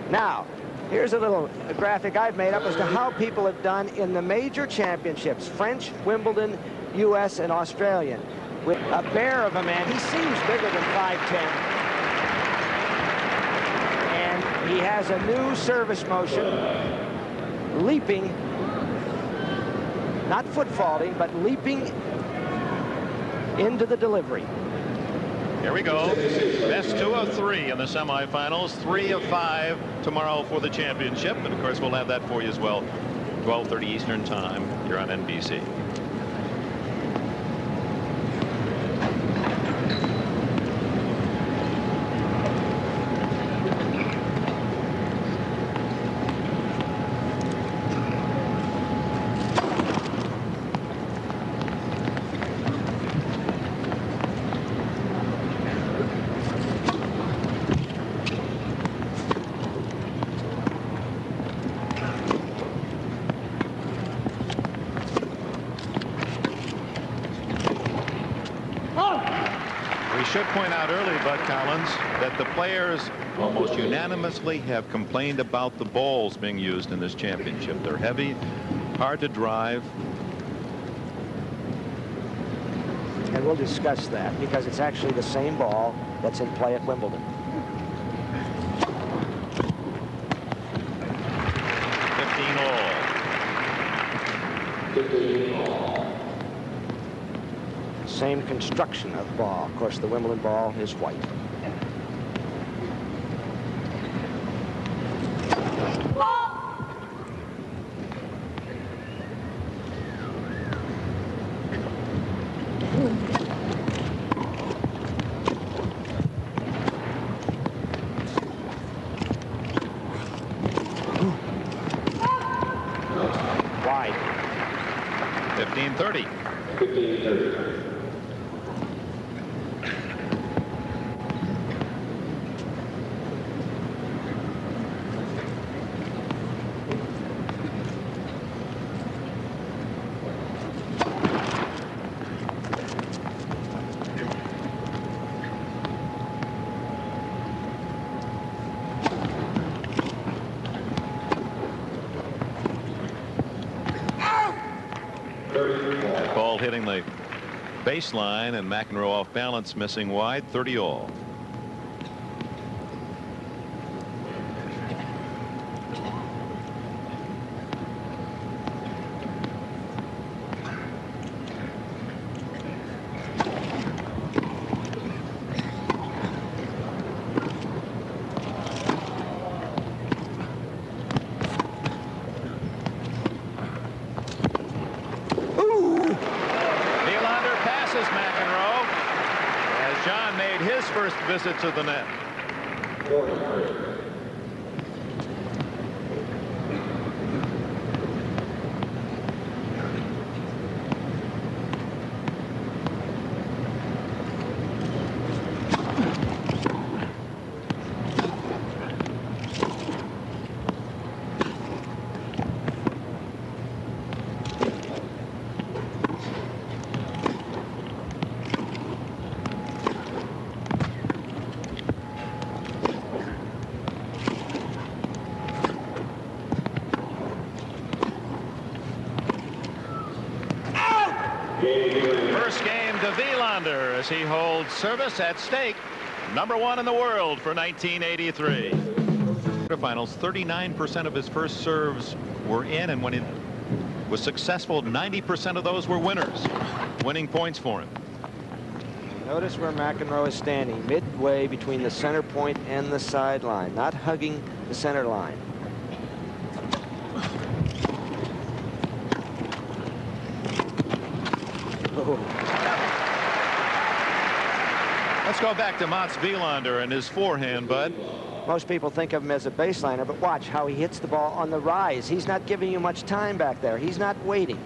Now, here's a little graphic I've made up as to how people have done in the major championships, French, Wimbledon, U.S., and Australian. With a bear of a man, he seems bigger than 5'10". And he has a new service motion, leaping, not foot faulting, but leaping into the delivery. Here we go. Best 2 of 3 in the semifinals. 3 of 5 tomorrow for the championship. And of course, we'll have that for you as well. 12:30 Eastern Time here on NBC. Should point out early, Bud Collins, that the players almost unanimously have complained about the balls being used in this championship. They're heavy, hard to drive. And we'll discuss that because it's actually the same ball that's in play at Wimbledon. 15 all. Same construction of ball. Of course, the Wimbledon ball is white. Wide. 15-30. 15-30. Ball hitting the baseline and McEnroe off balance, missing wide. 30 all. First visit to the net. First game to Wilander as he holds service at stake. #1 in the world for 1983. Finals, 39% of his first serves were in, and when he was successful, 90% of those were winners. Winning points for him. Notice where McEnroe is standing, midway between the center point and the sideline, not hugging the center line. Let's go back to Mats Wilander and his forehand, Bud. Most people think of him as a baseliner, but watch how he hits the ball on the rise. He's not giving you much time back there. He's not waiting.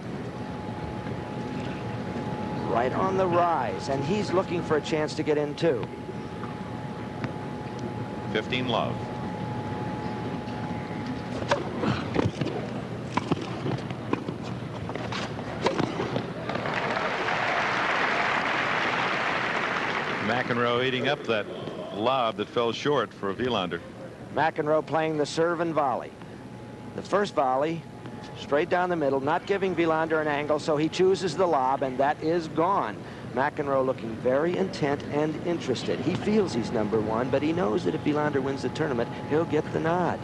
Right on the rise, and he's looking for a chance to get in too. 15 love. McEnroe eating up that lob that fell short for Wilander. McEnroe playing the serve and volley. The first volley, straight down the middle, not giving Wilander an angle, so he chooses the lob, and that is gone. McEnroe looking very intent and interested. He feels he's #1, but he knows that if Wilander wins the tournament, he'll get the nod.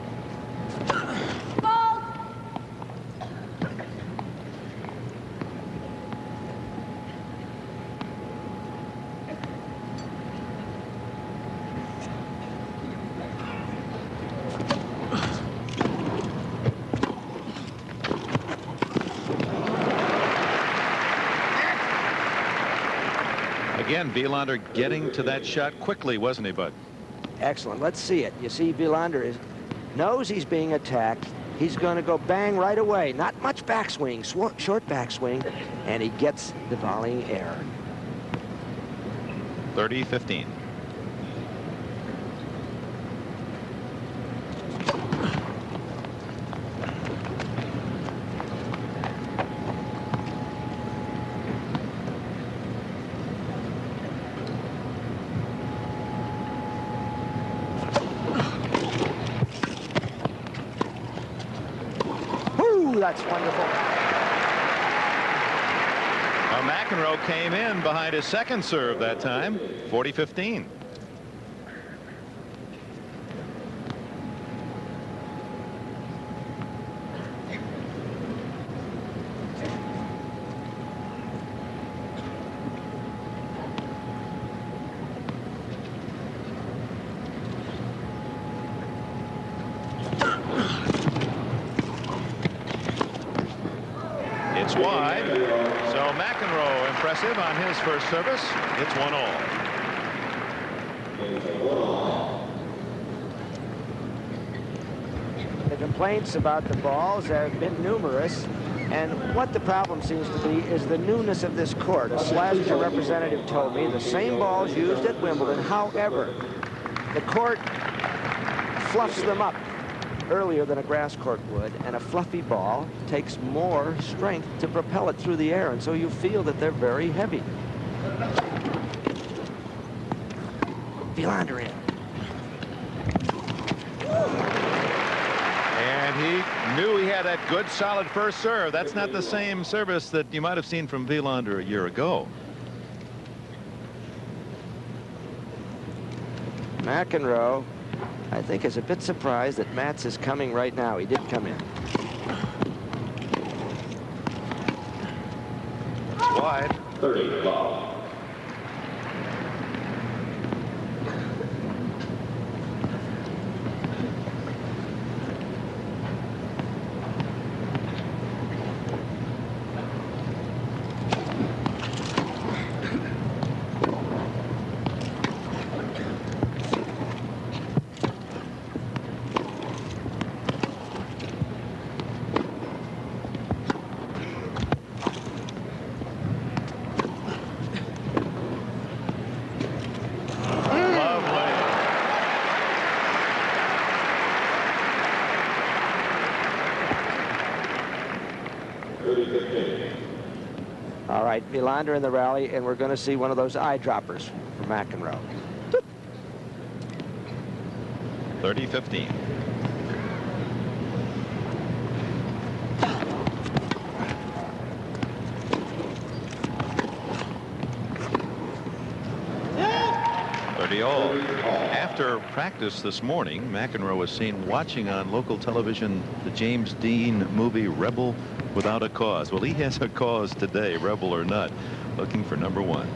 Again, Wilander getting to that shot quickly, wasn't he, Bud? Excellent. Let's see it. You see, Wilander knows he's being attacked. He's going to go bang right away. Not much backswing, short backswing, and he gets the volleying error. 30-15. That's wonderful. Now McEnroe came in behind his second serve that time. 40-15. It's wide. So McEnroe impressive on his first service. It's 1-all. The complaints about the balls have been numerous, and what the problem seems to be is the newness of this court. A Slazenger representative told me the same balls used at Wimbledon. However, the court fluffs them up earlier than a grass court would, and a fluffy ball takes more strength to propel it through the air, and so you feel that they're very heavy. Wilander in. And he knew he had that good solid first serve. That's not the same service that you might have seen from Wilander a year ago. McEnroe, I think, is a bit surprised that Mats is coming right now. He did come in. Wide. 30 ball. All right, Wilander in the rally, and we're going to see one of those eyedroppers for McEnroe. 30-15. After practice this morning, McEnroe was seen watching on local television the James Dean movie Rebel Without a Cause. Well, he has a cause today, rebel or not, looking for #1.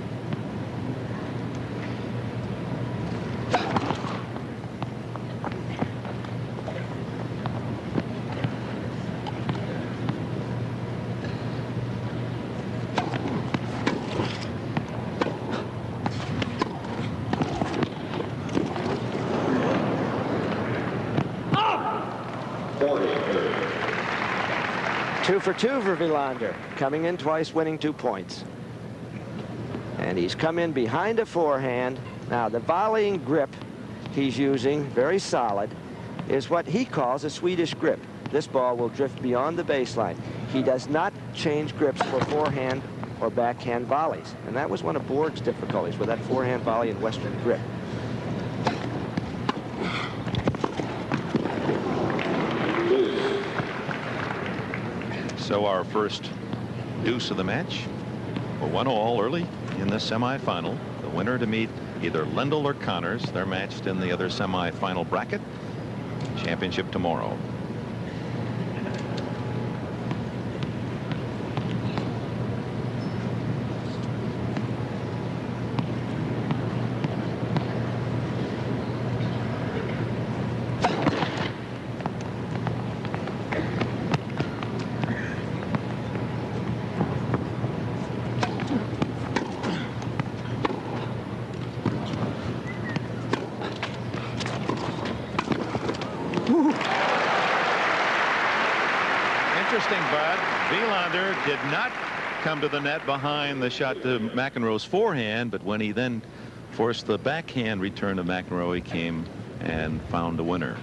Two for two for Wilander, coming in twice, winning 2 points. And he's come in behind a forehand. Now, the volleying grip he's using, very solid, is what he calls a Swedish grip. This ball will drift beyond the baseline. He does not change grips for forehand or backhand volleys. And that was one of Borg's difficulties with that forehand volley and Western grip. So our first deuce of the match. We're 1-all early in the semifinal. The winner to meet either Lendl or Connors. They're matched in the other semifinal bracket. Championship tomorrow. Interesting, Bud. Wilander did not come to the net behind the shot to McEnroe's forehand, but when he then forced the backhand return to McEnroe, he came and found a winner.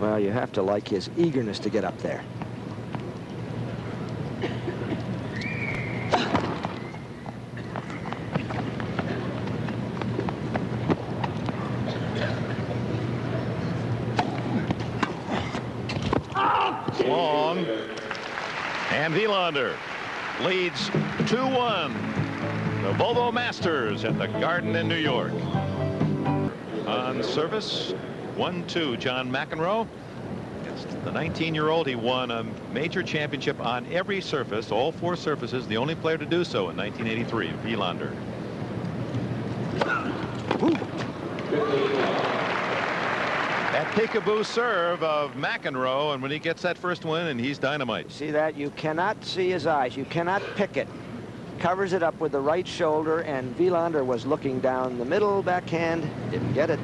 Well, you have to like his eagerness to get up there. Long, and Wilander leads 2-1 the Volvo Masters at the Garden in New York. On service, 1-2 John McEnroe. Against the 19-year-old, he won a major championship on every surface, all 4 surfaces, the only player to do so in 1983, Wilander. That peekaboo serve of McEnroe, and when he gets that first win, and he's dynamite. See that? You cannot see his eyes. You cannot pick it. Covers it up with the right shoulder, and Wilander was looking down the middle backhand. Didn't get it.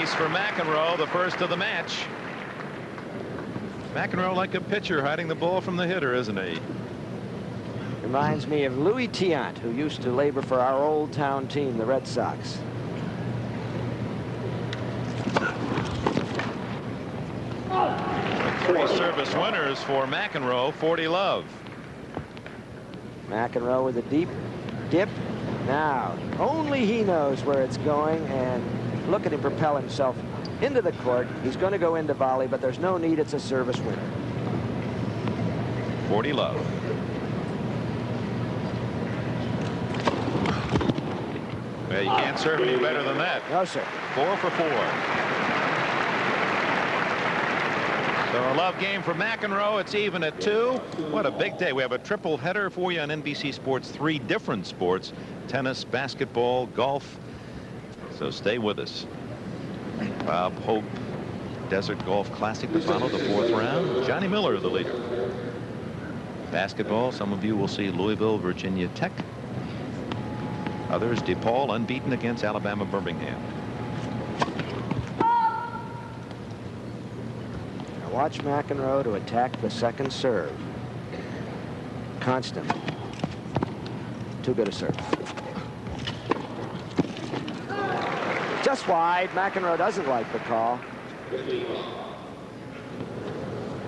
Ace for McEnroe, the first of the match. McEnroe like a pitcher hiding the ball from the hitter, isn't he? Reminds me of Louis Tiant, who used to labor for our old town team, the Red Sox. Three service winners for McEnroe, 40 love. McEnroe with a deep dip. Now, only he knows where it's going, and look at him propel himself into the court. He's going to go into volley, but there's no need. It's a service winner. 40 love. Well, you can't serve any better than that. No, sir. 4 for 4. So a love game for McEnroe. It's even at 2. What a big day. We have a triple header for you on NBC Sports. 3 different sports: tennis, basketball, golf. So stay with us. Bob Hope Desert Golf Classic to follow the 4th round. Johnny Miller, the leader. Basketball, some of you will see Louisville, Virginia Tech. Others, DePaul unbeaten against Alabama Birmingham. Now watch McEnroe to attack the second serve. Constant. Too good a serve. Just wide. McEnroe doesn't like the call.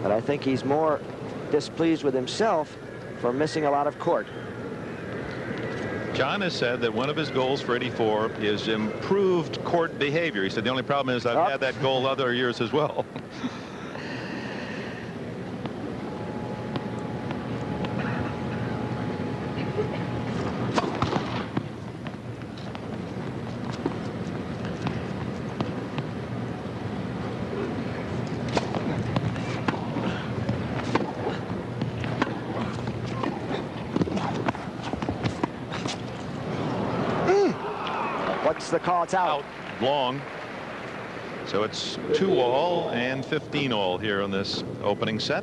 But I think he's more displeased with himself for missing a lot of court. John has said that one of his goals for 84 is improved court behavior. He said the only problem is I've had that goal other years as well. What's the call? It's out. Long. So it's 2-all and 15-all here on this opening set.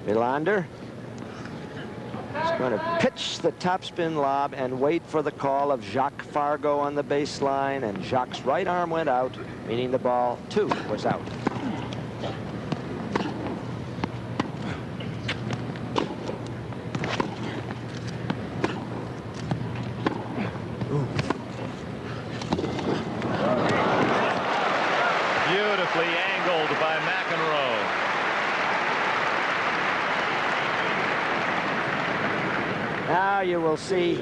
Wilander is going to pitch the topspin lob and wait for the call of Jacques Fargo on the baseline, and Jacques' right arm went out, meaning the ball 2 was out. Beautifully angled by McEnroe. Now you will see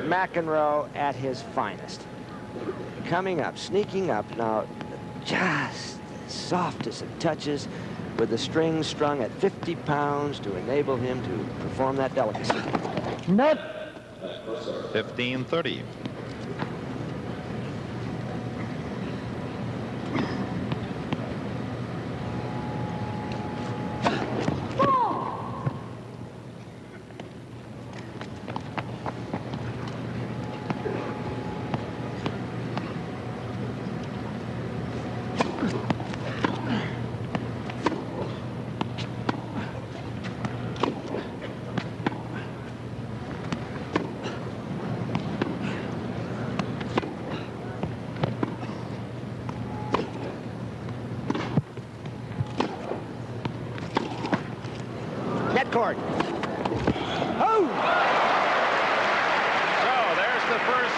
McEnroe at his finest. coming up, sneaking up. Now, just soft as it touches, with the strings strung at 50 pounds to enable him to perform that delicacy. Net. 15-30. Net cord. Oh! So there's the first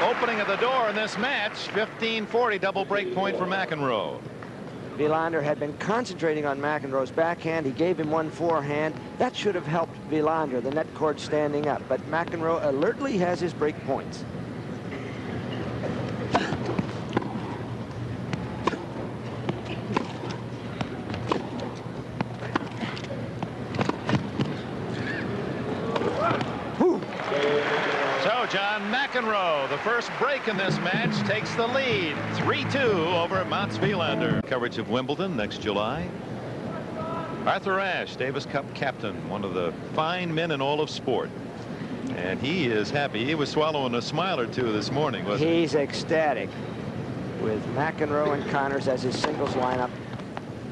opening of the door in this match. 15-40, double break point for McEnroe. Wilander had been concentrating on McEnroe's backhand. He gave him one forehand. That should have helped Wilander, the net cord standing up. But McEnroe alertly has his break points. So John McEnroe, the first break in this match, takes the lead 3-2 over Mats Wilander. Coverage of Wimbledon next July. Arthur Ashe, Davis Cup captain, one of the fine men in all of sport. And he is happy. He was swallowing a smile or two this morning, wasn't he? He's ecstatic with McEnroe and Connors as his singles lineup.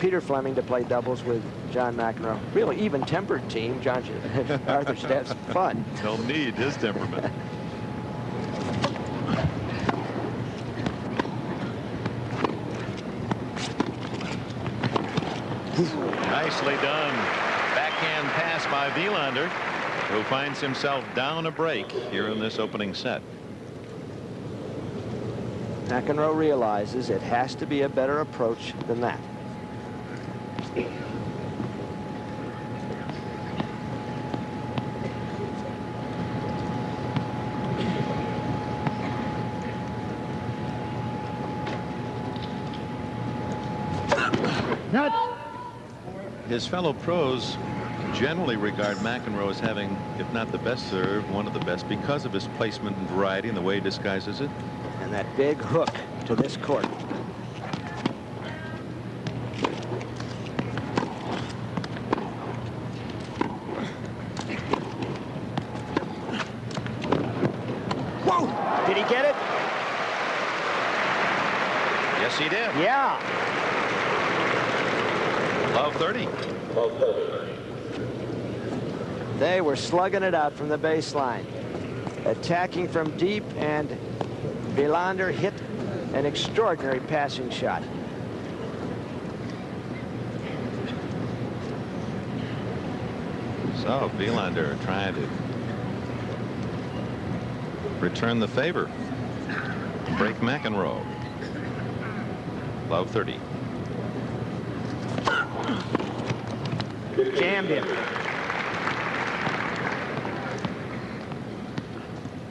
Peter Fleming to play doubles with John McEnroe. Really even-tempered team. Arthur should have some fun. They'll need his temperament. Nicely done. Backhand pass by Wilander, who finds himself down a break here in this opening set. McEnroe realizes it has to be a better approach than that. Net. His fellow pros generally regard McEnroe as having, if not the best serve, one of the best because of his placement and variety and the way he disguises it. And that big hook to this court. Whoa! Did he get it? Yes, he did. Yeah. Love 30. They were slugging it out from the baseline, attacking from deep, and Wilander hit an extraordinary passing shot. So Wilander trying to return the favor. Break McEnroe. Love 30. Jammed him.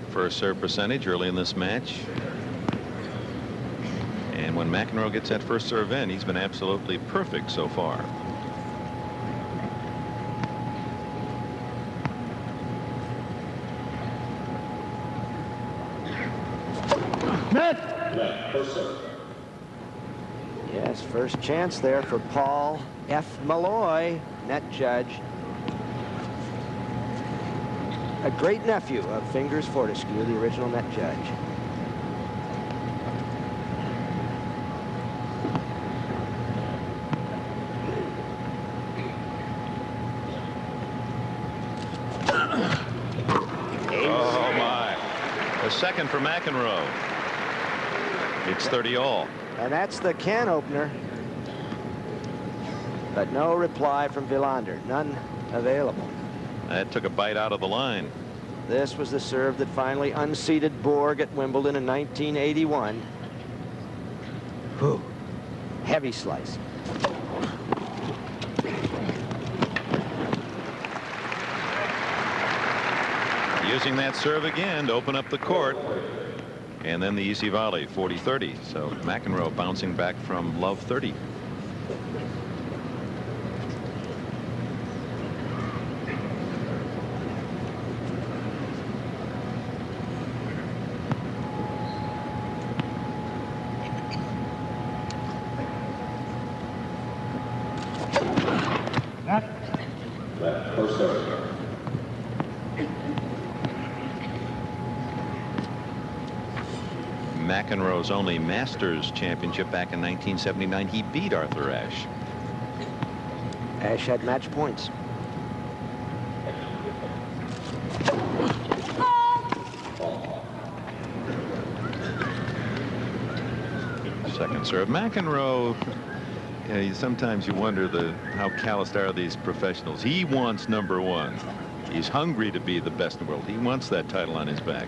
First serve percentage early in this match. And when McEnroe gets that first serve in, he's been absolutely perfect so far. Net. Yes, first chance there for Paul F. Malloy, net judge. A great nephew of Fingers Fortescue, the original net judge. Oh, my. A second for McEnroe. It's 30 all. And that's the can opener. But no reply from Wilander. None available. That took a bite out of the line. This was the serve that finally unseated Borg at Wimbledon in 1981. Whew. Heavy slice. Using that serve again to open up the court. And then the easy volley, 40-30. So McEnroe bouncing back from love 30. McEnroe's only Masters championship back in 1979. He beat Arthur Ashe. Ashe had match points. Second serve. McEnroe, sometimes you wonder how calloused are these professionals. He wants #1. He's hungry to be the best in the world. He wants that title on his back.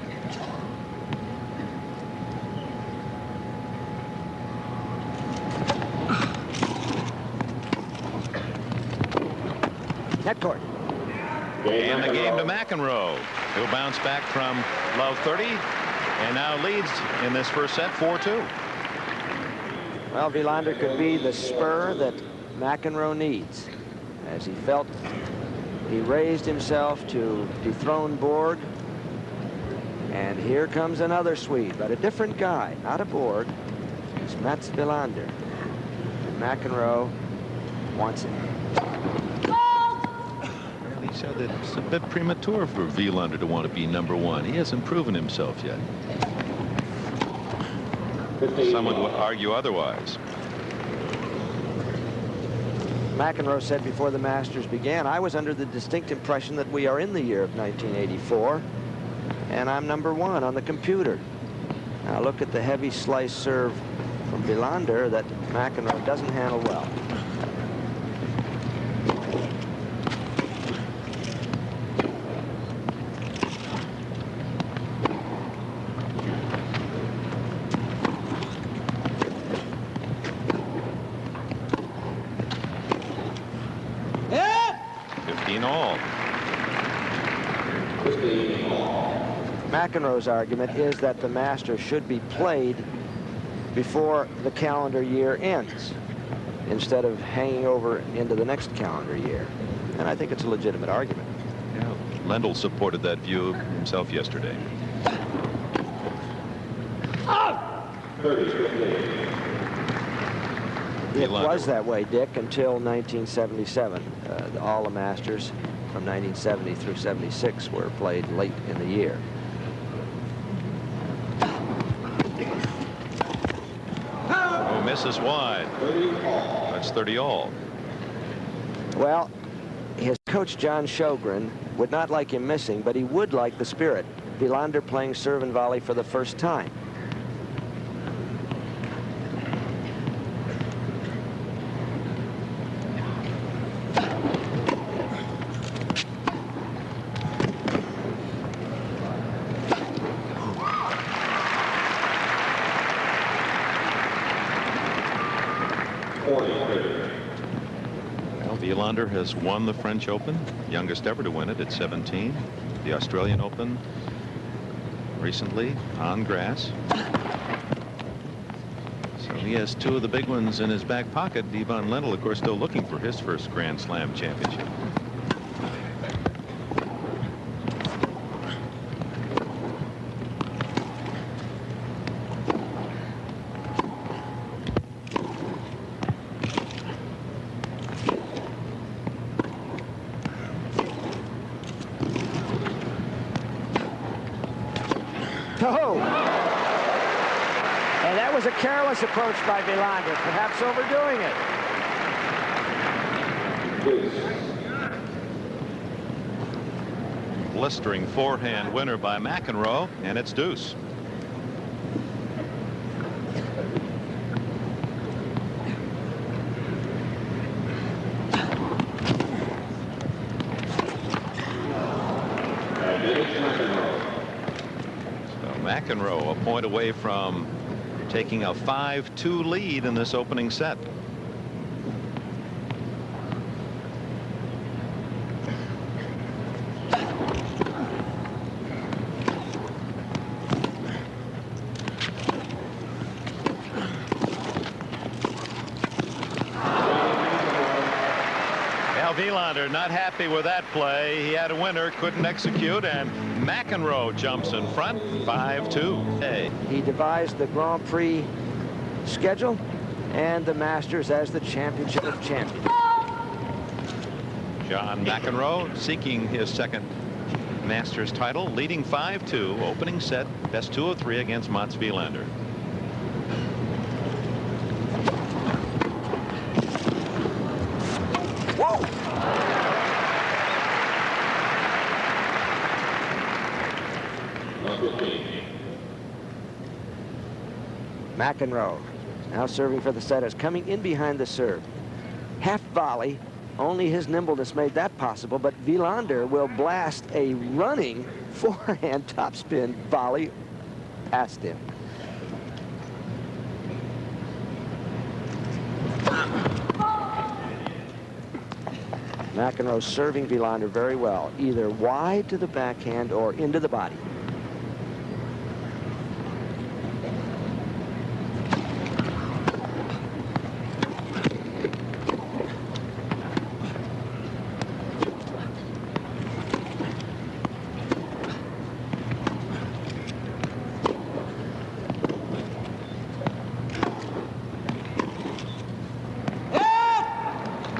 Net court. And the game to McEnroe, who bounced back from love 30 and now leads in this first set 4-2. Well, Wilander could be the spur that McEnroe needs, as he felt he raised himself to dethrone Borg. And here comes another Swede, but a different guy, not a Borg. It's Mats Wilander. And McEnroe wants it. He said that it's a bit premature for Wilander to want to be #1. He hasn't proven himself yet. Someone would argue otherwise. McEnroe said before the Masters began, I was under the distinct impression that we are in the year of 1984, and I'm #1 on the computer. Now look at the heavy slice serve from Wilander that McEnroe doesn't handle well. McEnroe's argument is that the Masters should be played before the calendar year ends instead of hanging over into the next calendar year. And I think it's a legitimate argument. Yeah, Lendl supported that view himself yesterday. It was that way, Dick, until 1977. All the Masters from 1970 through 76 were played late in the year. Oh, misses wide. That's 30 all. Well, his coach, John Sjogren, would not like him missing, but he would like the spirit. Wilander playing serve and volley for the first time. Wilander has won the French Open, youngest ever to win it at 17. The Australian Open recently on grass. So he has two of the big ones in his back pocket. Ivan Lendl, of course, still looking for his first Grand Slam championship. Oh! And that was a careless approach by Wilander, perhaps overdoing it. Blistering forehand winner by McEnroe, and it's deuce. McEnroe a point away from taking a 5-2 lead in this opening set. Wilander not happy with that play. He had a winner, couldn't execute, and McEnroe jumps in front, 5-2. Hey. He devised the Grand Prix schedule and the Masters as the championship of champions. John McEnroe seeking his second Masters title, leading 5-2, opening set, best 2 of 3 against Mats Wilander. McEnroe now serving for the setters, coming in behind the serve. Half volley, only his nimbleness made that possible, but Wilander will blast a running forehand topspin volley past him. McEnroe serving Wilander very well, either wide to the backhand or into the body.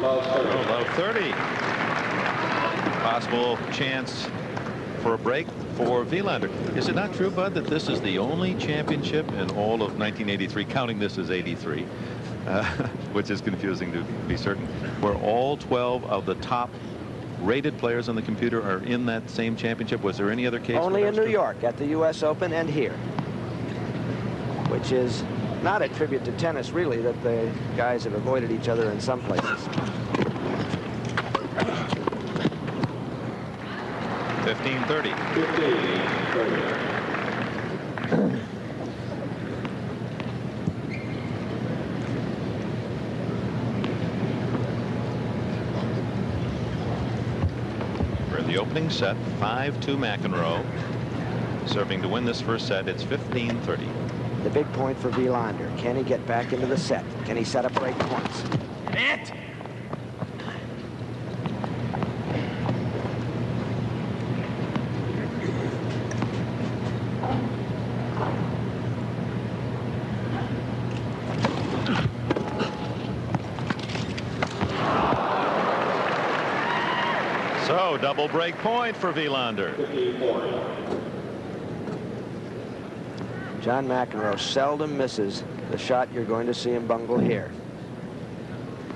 Low 30. Possible chance for a break for Wilander. Is it not true, Bud, that this is the only championship in all of 1983, counting this as 83, which is confusing to be certain, where all 12 of the top rated players on the computer are in that same championship? Was there any other case? Only in New York at the U.S. Open and here, which is not a tribute to tennis, really, that the guys have avoided each other in some places. 15-30. For the opening set, 5-2 McEnroe. Serving to win this first set, it's 15-30. The big point for Wilander. Can he get back into the set? Can he set up break points? It. So double break point for Wilander. John McEnroe seldom misses the shot you're going to see him bungle here.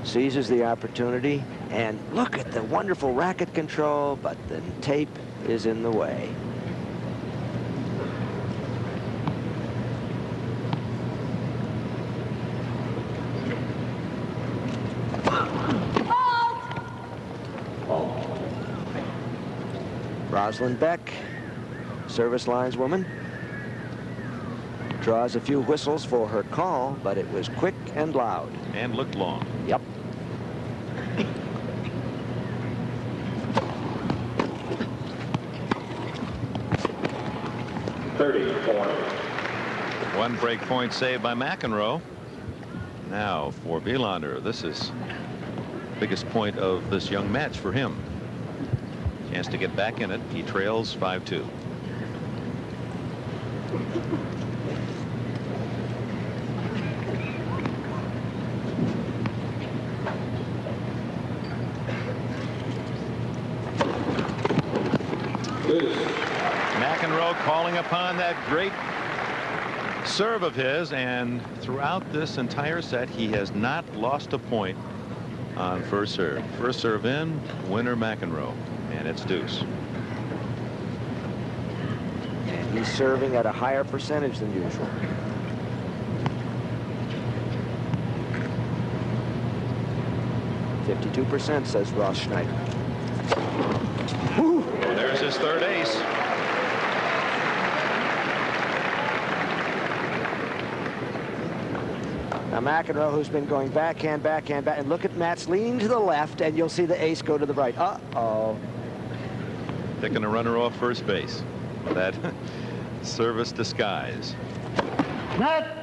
Seizes the opportunity, and look at the wonderful racket control, but the tape is in the way. Rosalind Beck, service lines woman, draws a few whistles for her call, but it was quick and loud. And looked long. Yep. One break point saved by McEnroe. Now for Wilander, this is the biggest point of this young match for him. Chance to get back in it. He trails 5-2. McEnroe calling upon that great serve of his, and throughout this entire set he has not lost a point on first serve. First serve in, winner McEnroe, and it's deuce. And he's serving at a higher percentage than usual. .52%, says Ross Schneider. Woo. There's his third ace. Now McEnroe, who's been going backhand, backhand, back, and look at Matt's leaning to the left, and you'll see the ace go to the right. Uh-oh. Picking a runner off first base. That service disguise. Net.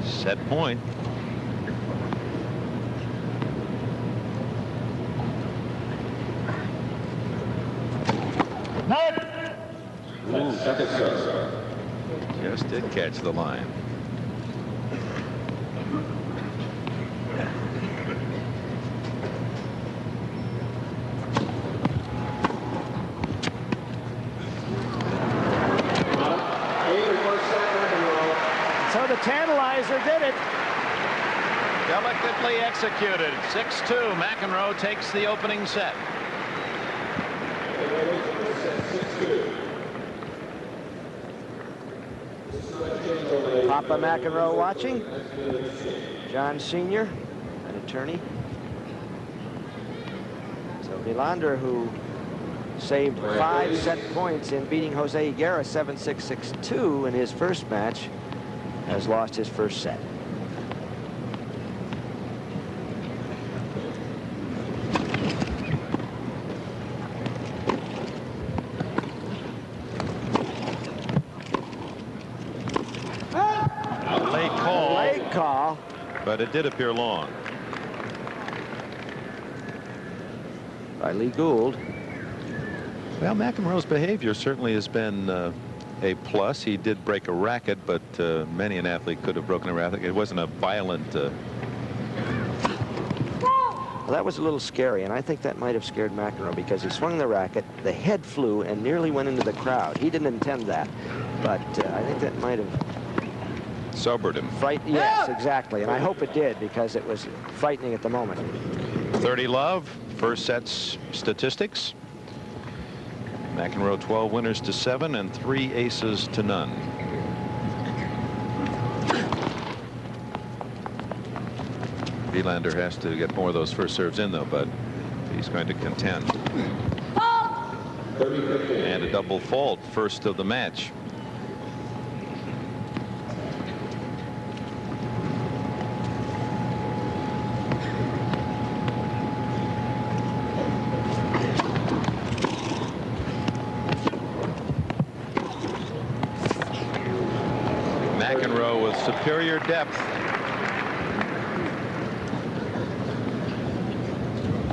Set point. Net. Just did catch the line. So the Tantalizer did it. Delicately executed. 6-2. McEnroe takes the opening set. Papa McEnroe watching. John Sr., an attorney. So Wilander, who saved 5 set points in beating Jose Higuera 7-6, 6-2 in his first match, has lost his first set. Late call. But it did appear long. By Lee Gould. Well, McEnroe's behavior certainly has been a plus. He did break a racket, but many an athlete could have broken a racket. It wasn't a violent. Well, that was a little scary, and I think that might have scared McEnroe because he swung the racket, the head flew, and nearly went into the crowd. He didn't intend that, but I think that might have sobered him. Yes, exactly, and I hope it did because it was frightening at the moment. 30 love. First set's statistics. McEnroe 12 winners to 7 and 3 aces to none. Wilander has to get more of those first serves in, though, but he's going to contend. And a double fault, first of the match. McEnroe with superior depth.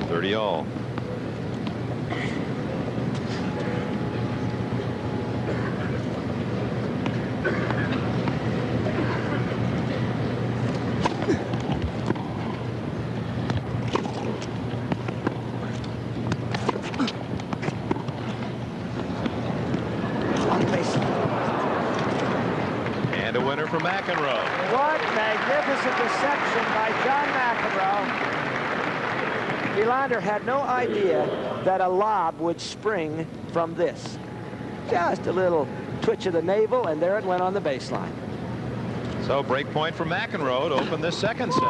30 all. And a winner for McEnroe. What magnificent deception by John McEnroe. Wilander had no idea that a lob would spring from this. Just a little twitch of the navel, and there it went on the baseline. So break point for McEnroe to open this second set.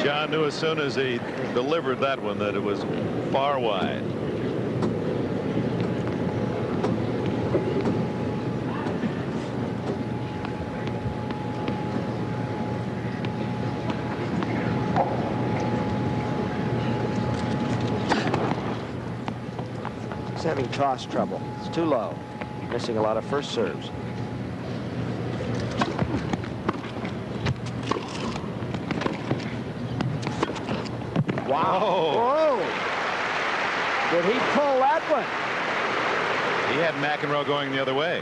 John knew as soon as he delivered that one that it was far wide. He's having toss trouble. It's too low. Missing a lot of first serves. Wow. Whoa. Did he pull that one? He had McEnroe going the other way.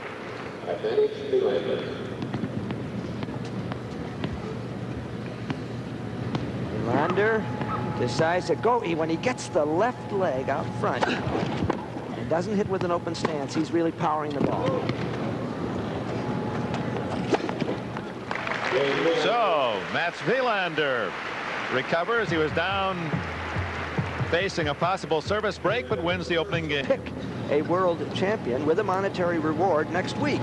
Wilander decides to go. When he gets the left leg out front and doesn't hit with an open stance, he's really powering the ball. So Mats Wilander recovers. He was down facing a possible service break, but wins the opening game. Pick a world champion with a monetary reward next week.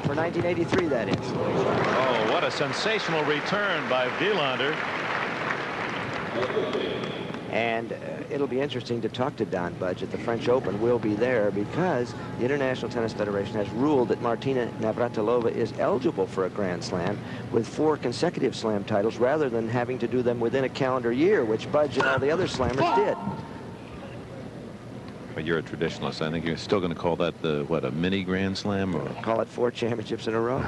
For 1983, that is. Oh, what a sensational return by Wilander. And it'll be interesting to talk to Don Budge at the French Open. We'll be there because the International Tennis Federation has ruled that Martina Navratilova is eligible for a Grand Slam with 4 consecutive Slam titles rather than having to do them within a calendar year, which Budge and all the other Slammers did. But you're a traditionalist. I think you're still going to call that the what, a mini Grand Slam, or Call it 4 championships in a row.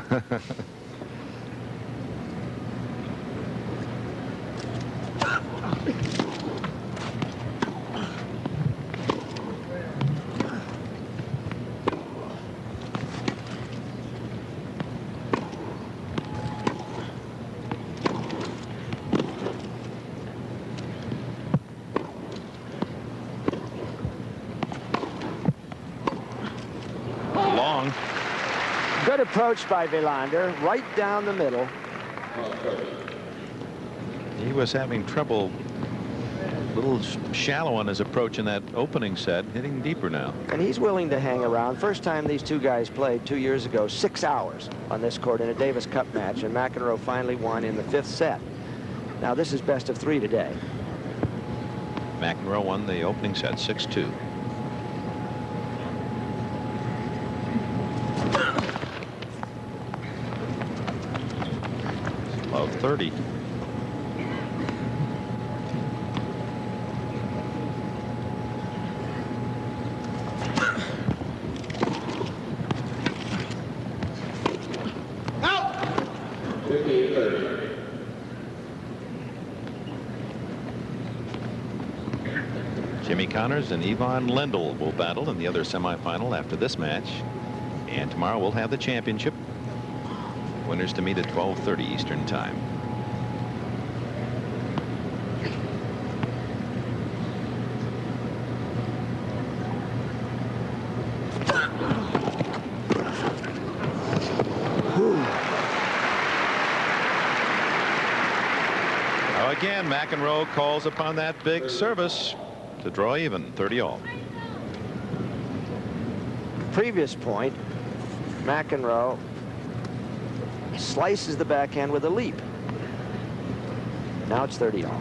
long. Good approach by Wilander, right down the middle. He was having trouble, a little shallow on his approach in that opening set, hitting deeper now. And he's willing to hang around. First time these two guys played 2 years ago, 6 hours on this court in a Davis Cup match, and McEnroe finally won in the 5th set. Now this is best of 3 today. McEnroe won the opening set 6-2. Of 30. Jimmy Connors and Ivan Lendl will battle in the other semifinal after this match. And tomorrow we'll have the championship. Winners to meet at 12:30 Eastern Time. Now again, McEnroe calls upon that big service to draw even, 30-all. Previous point, McEnroe slices the backhand with a leap. Now it's 30-all.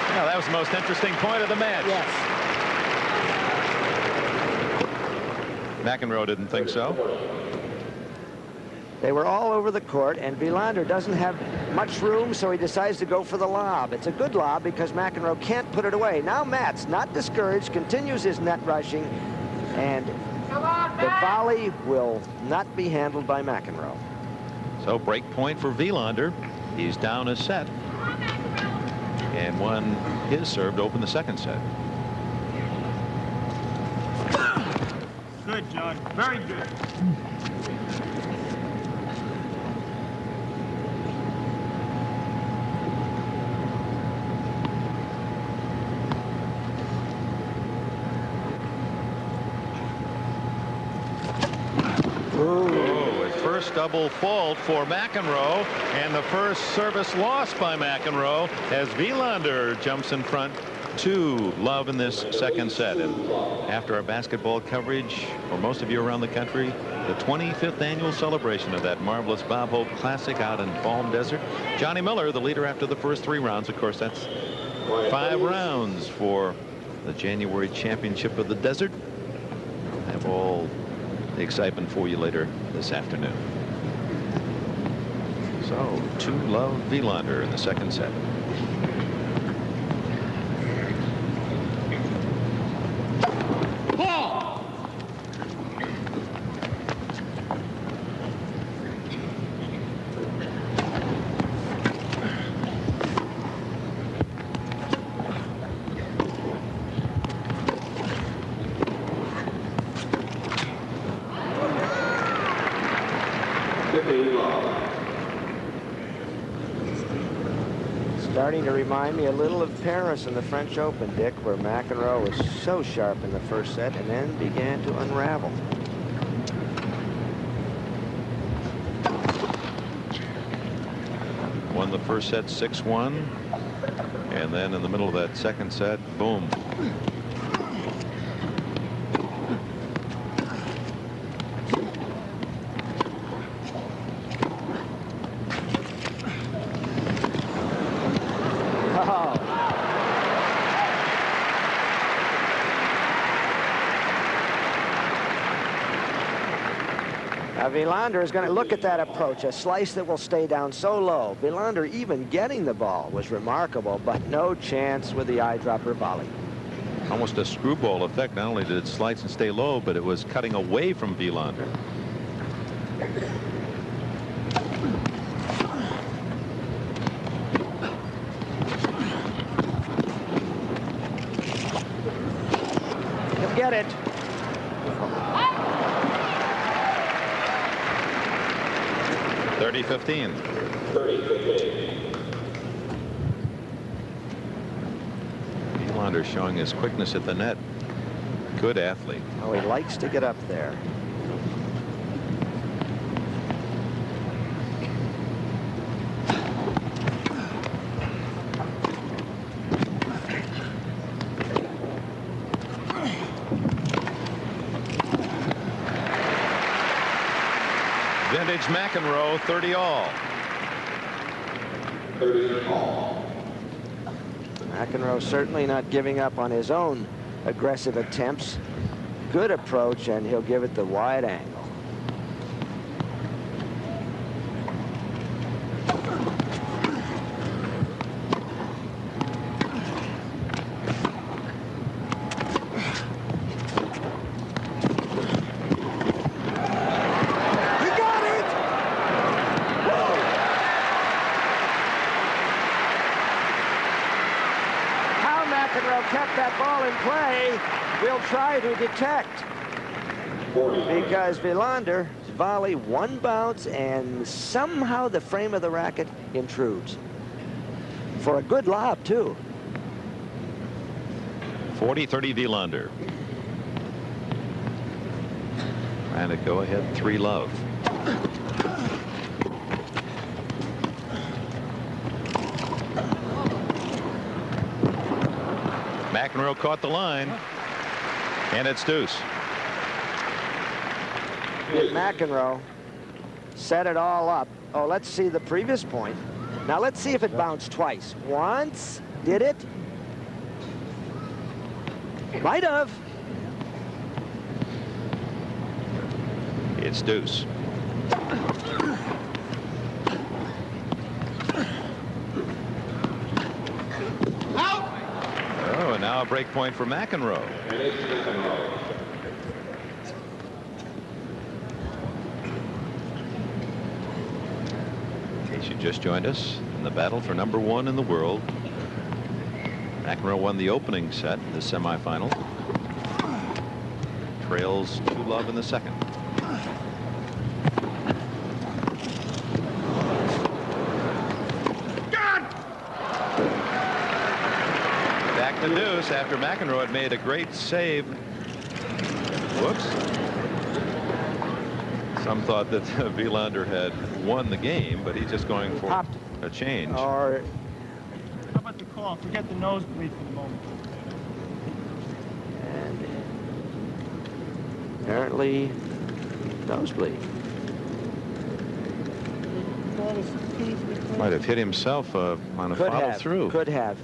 Yeah, that was the most interesting point of the match. Yes. McEnroe didn't think so. They were all over the court, and Wilander doesn't have much room, so he decides to go for the lob. It's a good lob because McEnroe can't put it away. Now Mats, not discouraged, continues his net rushing, and the volley will not be handled by McEnroe. So break point for Wilander. He's down a set and won his serve to open the second set. Good, John. Very good. First double fault for McEnroe, and the first service lost by McEnroe as Wilander jumps in front to Love in this second set. And after our basketball coverage for most of you around the country, the 25th annual celebration of that marvelous Bob Hope Classic out in Palm Desert, Johnny Miller, the leader after the first 3 rounds. Of course, that's 5 rounds for the January championship of the desert. Have all the excitement for you later this afternoon. So, to Love Wilander in the second set. Starting to remind me a little of Paris in the French Open, Dick, where McEnroe was so sharp in the first set and then began to unravel. Won the first set 6-1, and then in the middle of that second set, boom. Wilander is going to look at that approach, a slice that will stay down so low. Wilander even getting the ball was remarkable, but no chance with the eyedropper volley. Almost a screwball effect. Not only did it slice and stay low, but it was cutting away from Wilander. He'll get it. (30-15). Wilander showing his quickness at the net. Good athlete. Oh, he likes to get up there. Vintage McEnroe, 30-all. 30-all. McEnroe certainly not giving up on his own aggressive attempts. Good approach, and he'll give it the wide angle. McEnroe kept that ball in play. We'll try to detect, because Wilander's volley one bounce and somehow the frame of the racket intrudes. For a good lob, too. 40-30 Wilander. And a go-ahead 3-love. McEnroe caught the line, and it's deuce. McEnroe set it all up. Oh, let's see the previous point. Now let's see if it bounced twice. Once, did it? Might have. It's deuce. Oh, and now a break point for McEnroe. In case you just joined us, in the battle for #1 in the world, McEnroe won the opening set in the semifinal. Trails 2-love in the second. Back to deuce after McEnroe had made a great save. Whoops. Some thought that Wilander had won the game, but he's just going for a change. Or How about the call? Forget the nosebleed for the moment. and apparently nosebleed. Might have hit himself on a Could follow have. through. Could have.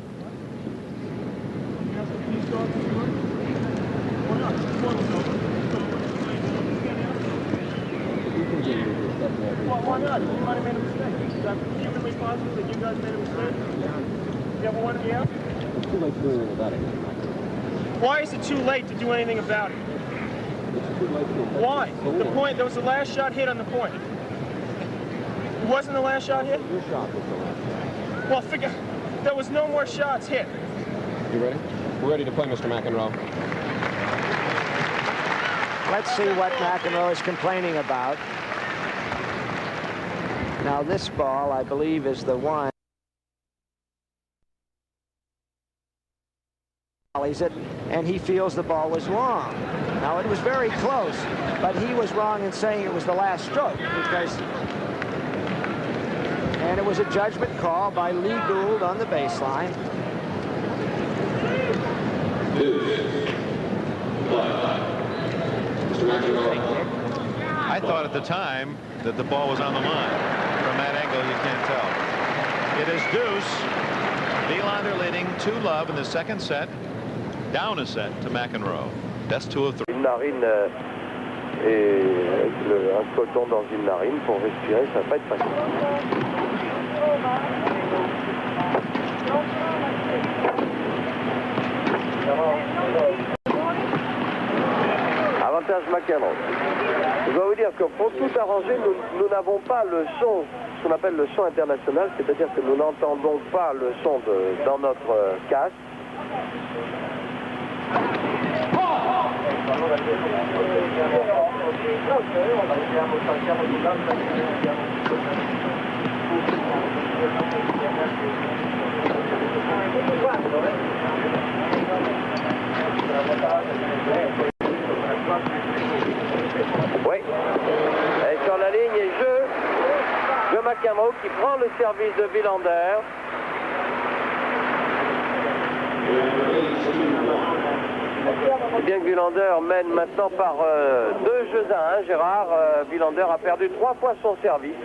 Why not? You might have made a mistake. Is that humanly possible that you guys made a mistake? You ever want to be out? It's too late to do anything about it. Why is it too late to do anything about it? It's too late to do Why? The point, there was the last shot hit on the point. It wasn't the last shot hit? Your shot was the last shot. Well, figure, there was no more shots hit. You ready? We're ready to play, Mr. McEnroe. Let's see what McEnroe is complaining about. Now this ball, I believe, is the one. Volleys it, and he feels the ball was long. Now it was very close, but he was wrong in saying it was the last stroke, because, and it was a judgment call by Lee Gould on the baseline. I thought at the time that the ball was on the line. From that angle, you can't tell. It is deuce. Wilander leading 2-love in the second set. Down a set to McEnroe. Best 2 of 3. Une marine Et avec un coton dans une narine pour respirer, ça va pas être facile. Avantage McEnroe. Je dois vous dire que pour tout arranger, nous n'avons pas le son, ce qu'on appelle le son international, c'est-à-dire que nous n'entendons pas le son dans notre casque. Oui. Et sur la ligne, et jeu McEnroe qui prend le service de Wilander. C'est bien que Wilander mène maintenant par 2 jeux à 1, Gérard. Wilander a perdu 3 fois son service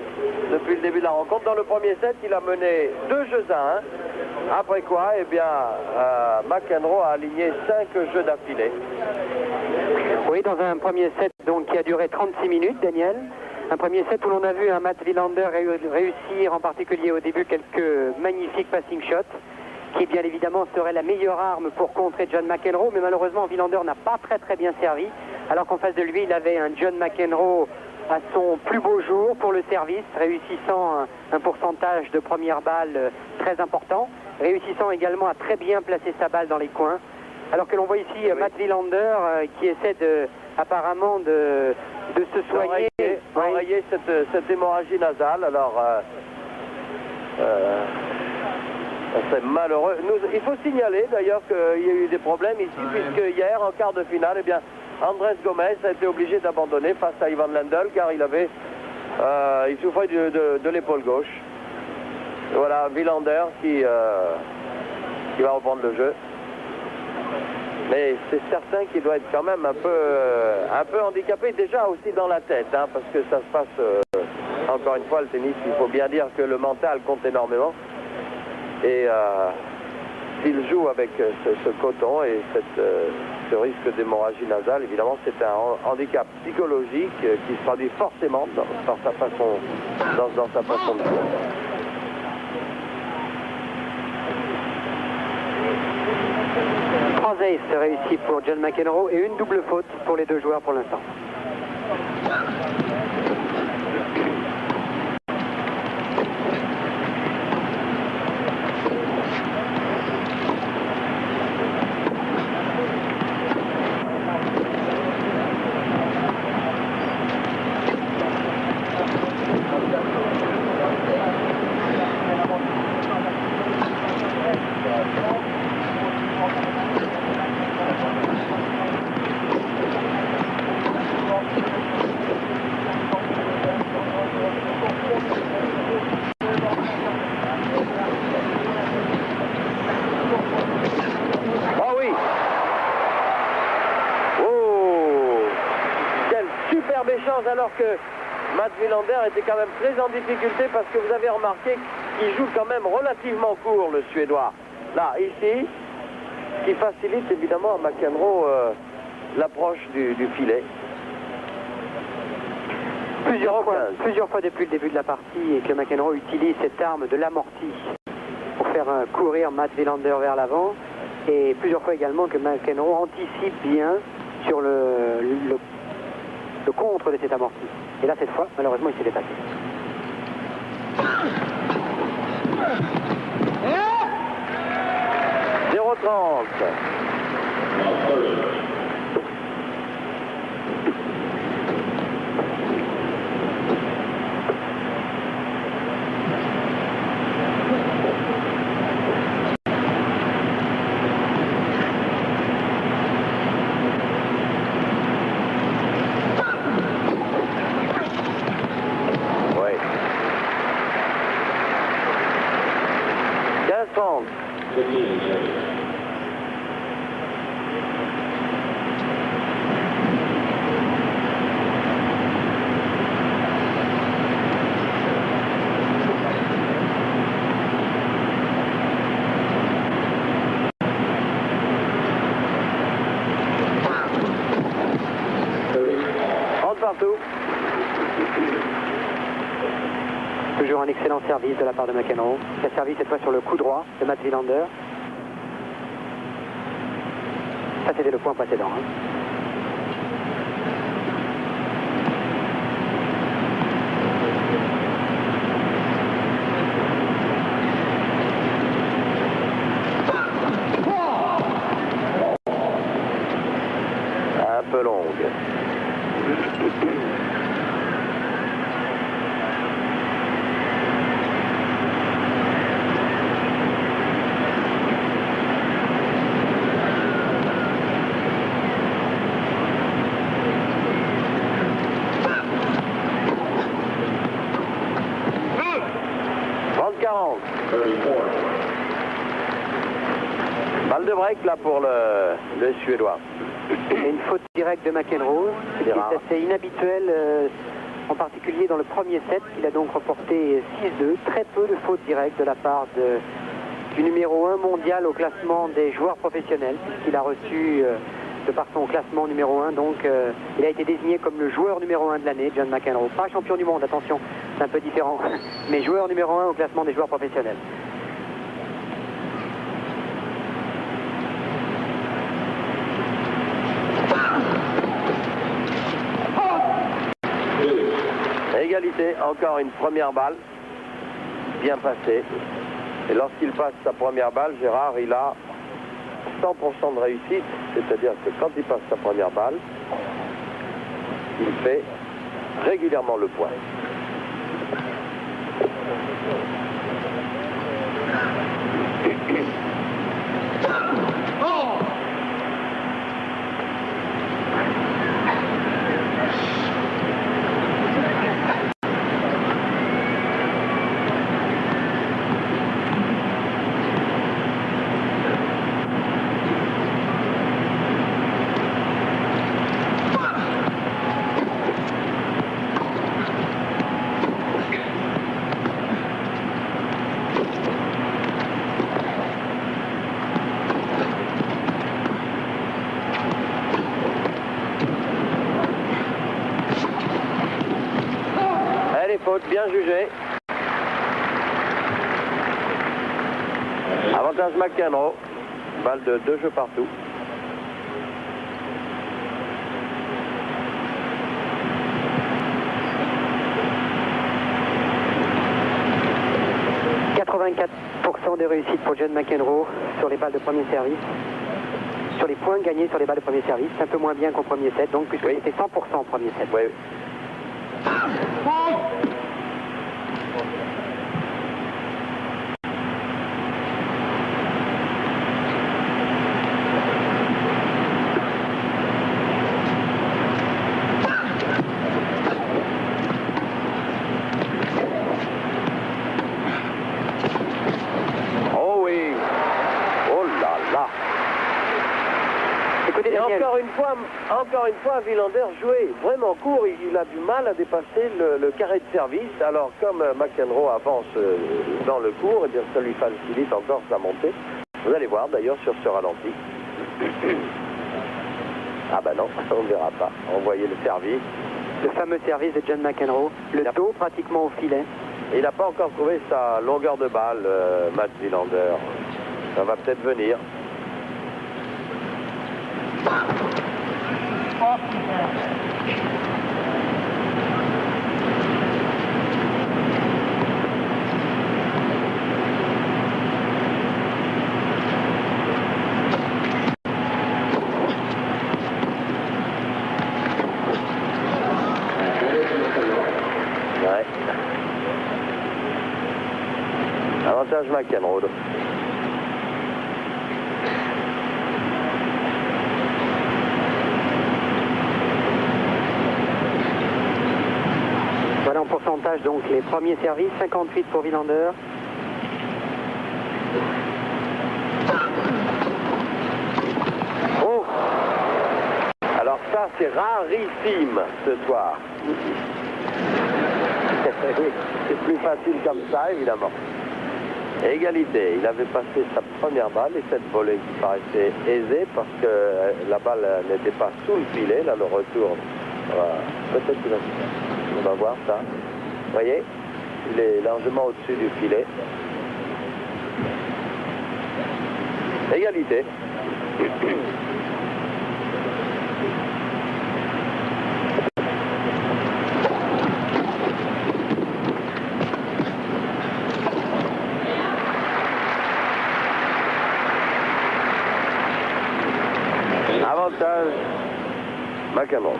depuis le début de la rencontre. Dans le premier set, il a mené 2 jeux à 1. Après quoi, eh bien, McEnroe a aligné 5 jeux d'affilée. Oui, dans un premier set donc, qui a duré 36 minutes, Daniel. Un premier set où l'on a vu un Matt Wilander réussir en particulier au début quelques magnifiques passing shots, qui bien évidemment serait la meilleure arme pour contrer John McEnroe, mais malheureusement Wilander n'a pas très bien servi, alors qu'en face de lui il avait un John McEnroe à son plus beau jour pour le service, réussissant un pourcentage de première balle très important, réussissant également à très bien placer sa balle dans les coins, alors que l'on voit ici oui. Matt Wilander qui essaie apparemment de se soigner. Enrayer cette hémorragie nasale, alors c'est malheureux. Il faut signaler d'ailleurs qu'il y a eu des problèmes ici, puisque hier, en quart de finale, eh bien, Andrés Gomez a été obligé d'abandonner face à Ivan Lendl, car il souffrait de l'épaule gauche. Et voilà, Wilander qui va reprendre le jeu. Mais c'est certain qu'il doit être quand même un peu handicapé, déjà aussi dans la tête, hein, parce que ça se passe, encore une fois, le tennis, il faut bien dire que le mental compte énormément. Et s'il joue avec ce coton et ce risque d'hémorragie nasale, évidemment, c'est un handicap psychologique qui se traduit forcément dans sa façon de jouer. Trois aces réussis pour John McEnroe et une double faute pour les deux joueurs pour l'instant. Alors que Matt Wilander était quand même très en difficulté, parce que vous avez remarqué qu'il joue quand même relativement court, le Suédois. Là, ici, ce qui facilite évidemment à McEnroe l'approche du filet. Plusieurs fois depuis le début de la partie, et que McEnroe utilise cette arme de l'amorti pour faire courir Matt Wilander vers l'avant, et plusieurs fois également que McEnroe anticipe bien sur le contre de cet amorti. Et là, cette fois, malheureusement, il s'est dépassé. « 0,30. service de la part de McEnroe, qui a servi cette fois sur le coup droit de Mats Wilander. Ça, c'était le point précédent. Hein. Un peu longue. Balle de break là pour le Suédois. Et une faute directe de McEnroe, c'est assez inhabituel, en particulier dans le premier set. Il a donc remporté 6-2. Très peu de fautes directes de la part du numéro 1 mondial au classement des joueurs professionnels, puisqu'il a reçu, de par son classement numéro 1, donc il a été désigné comme le joueur numéro 1 de l'année, John McEnroe. Pas champion du monde, attention, c'est un peu différent, mais joueur numéro 1 au classement des joueurs professionnels. Égalité, encore une première balle, bien passée. Et lorsqu'il passe sa première balle, Gérard, il a 100% de réussite, c'est-à-dire que quand il passe sa première balle, il fait régulièrement le point. Faute bien jugée. Avantage McEnroe. Balle de 2 jeux partout. « 84% de réussite pour John McEnroe sur les balles de premier service. Sur les points gagnés sur les balles de premier service. C'est un peu moins bien qu'au premier set, donc puisque c'était 100% au premier set. Oui. Oh oui. Oh là là. Écoutez, Et Daniel, encore une fois, Wilander jouait vraiment court. Il a du mal à dépasser le carré de service. Alors, comme McEnroe avance dans le court, eh bien, ça lui facilite encore sa montée. Vous allez voir d'ailleurs sur ce ralenti. Ah ben non, on ne verra pas. On voyait le service. le fameux service de John McEnroe, le dos pratiquement au filet. Il n'a pas encore trouvé sa longueur de balle, Mats Wilander. Ça va peut-être venir. Ouais. Avantage McEnroe. Voilà en pourcentage donc les premiers services, 58 pour Wilander. Oh! Alors ça c'est rarissime ce soir. C'est plus facile comme ça évidemment. Égalité, il avait passé sa première balle et cette volée qui paraissait aisée parce que la balle n'était pas sous le filet, là le retour. Peut-être qu'il va. On va voir ça. Vous voyez? Il est largement au-dessus du filet. Égalité. Avantage McEnroe.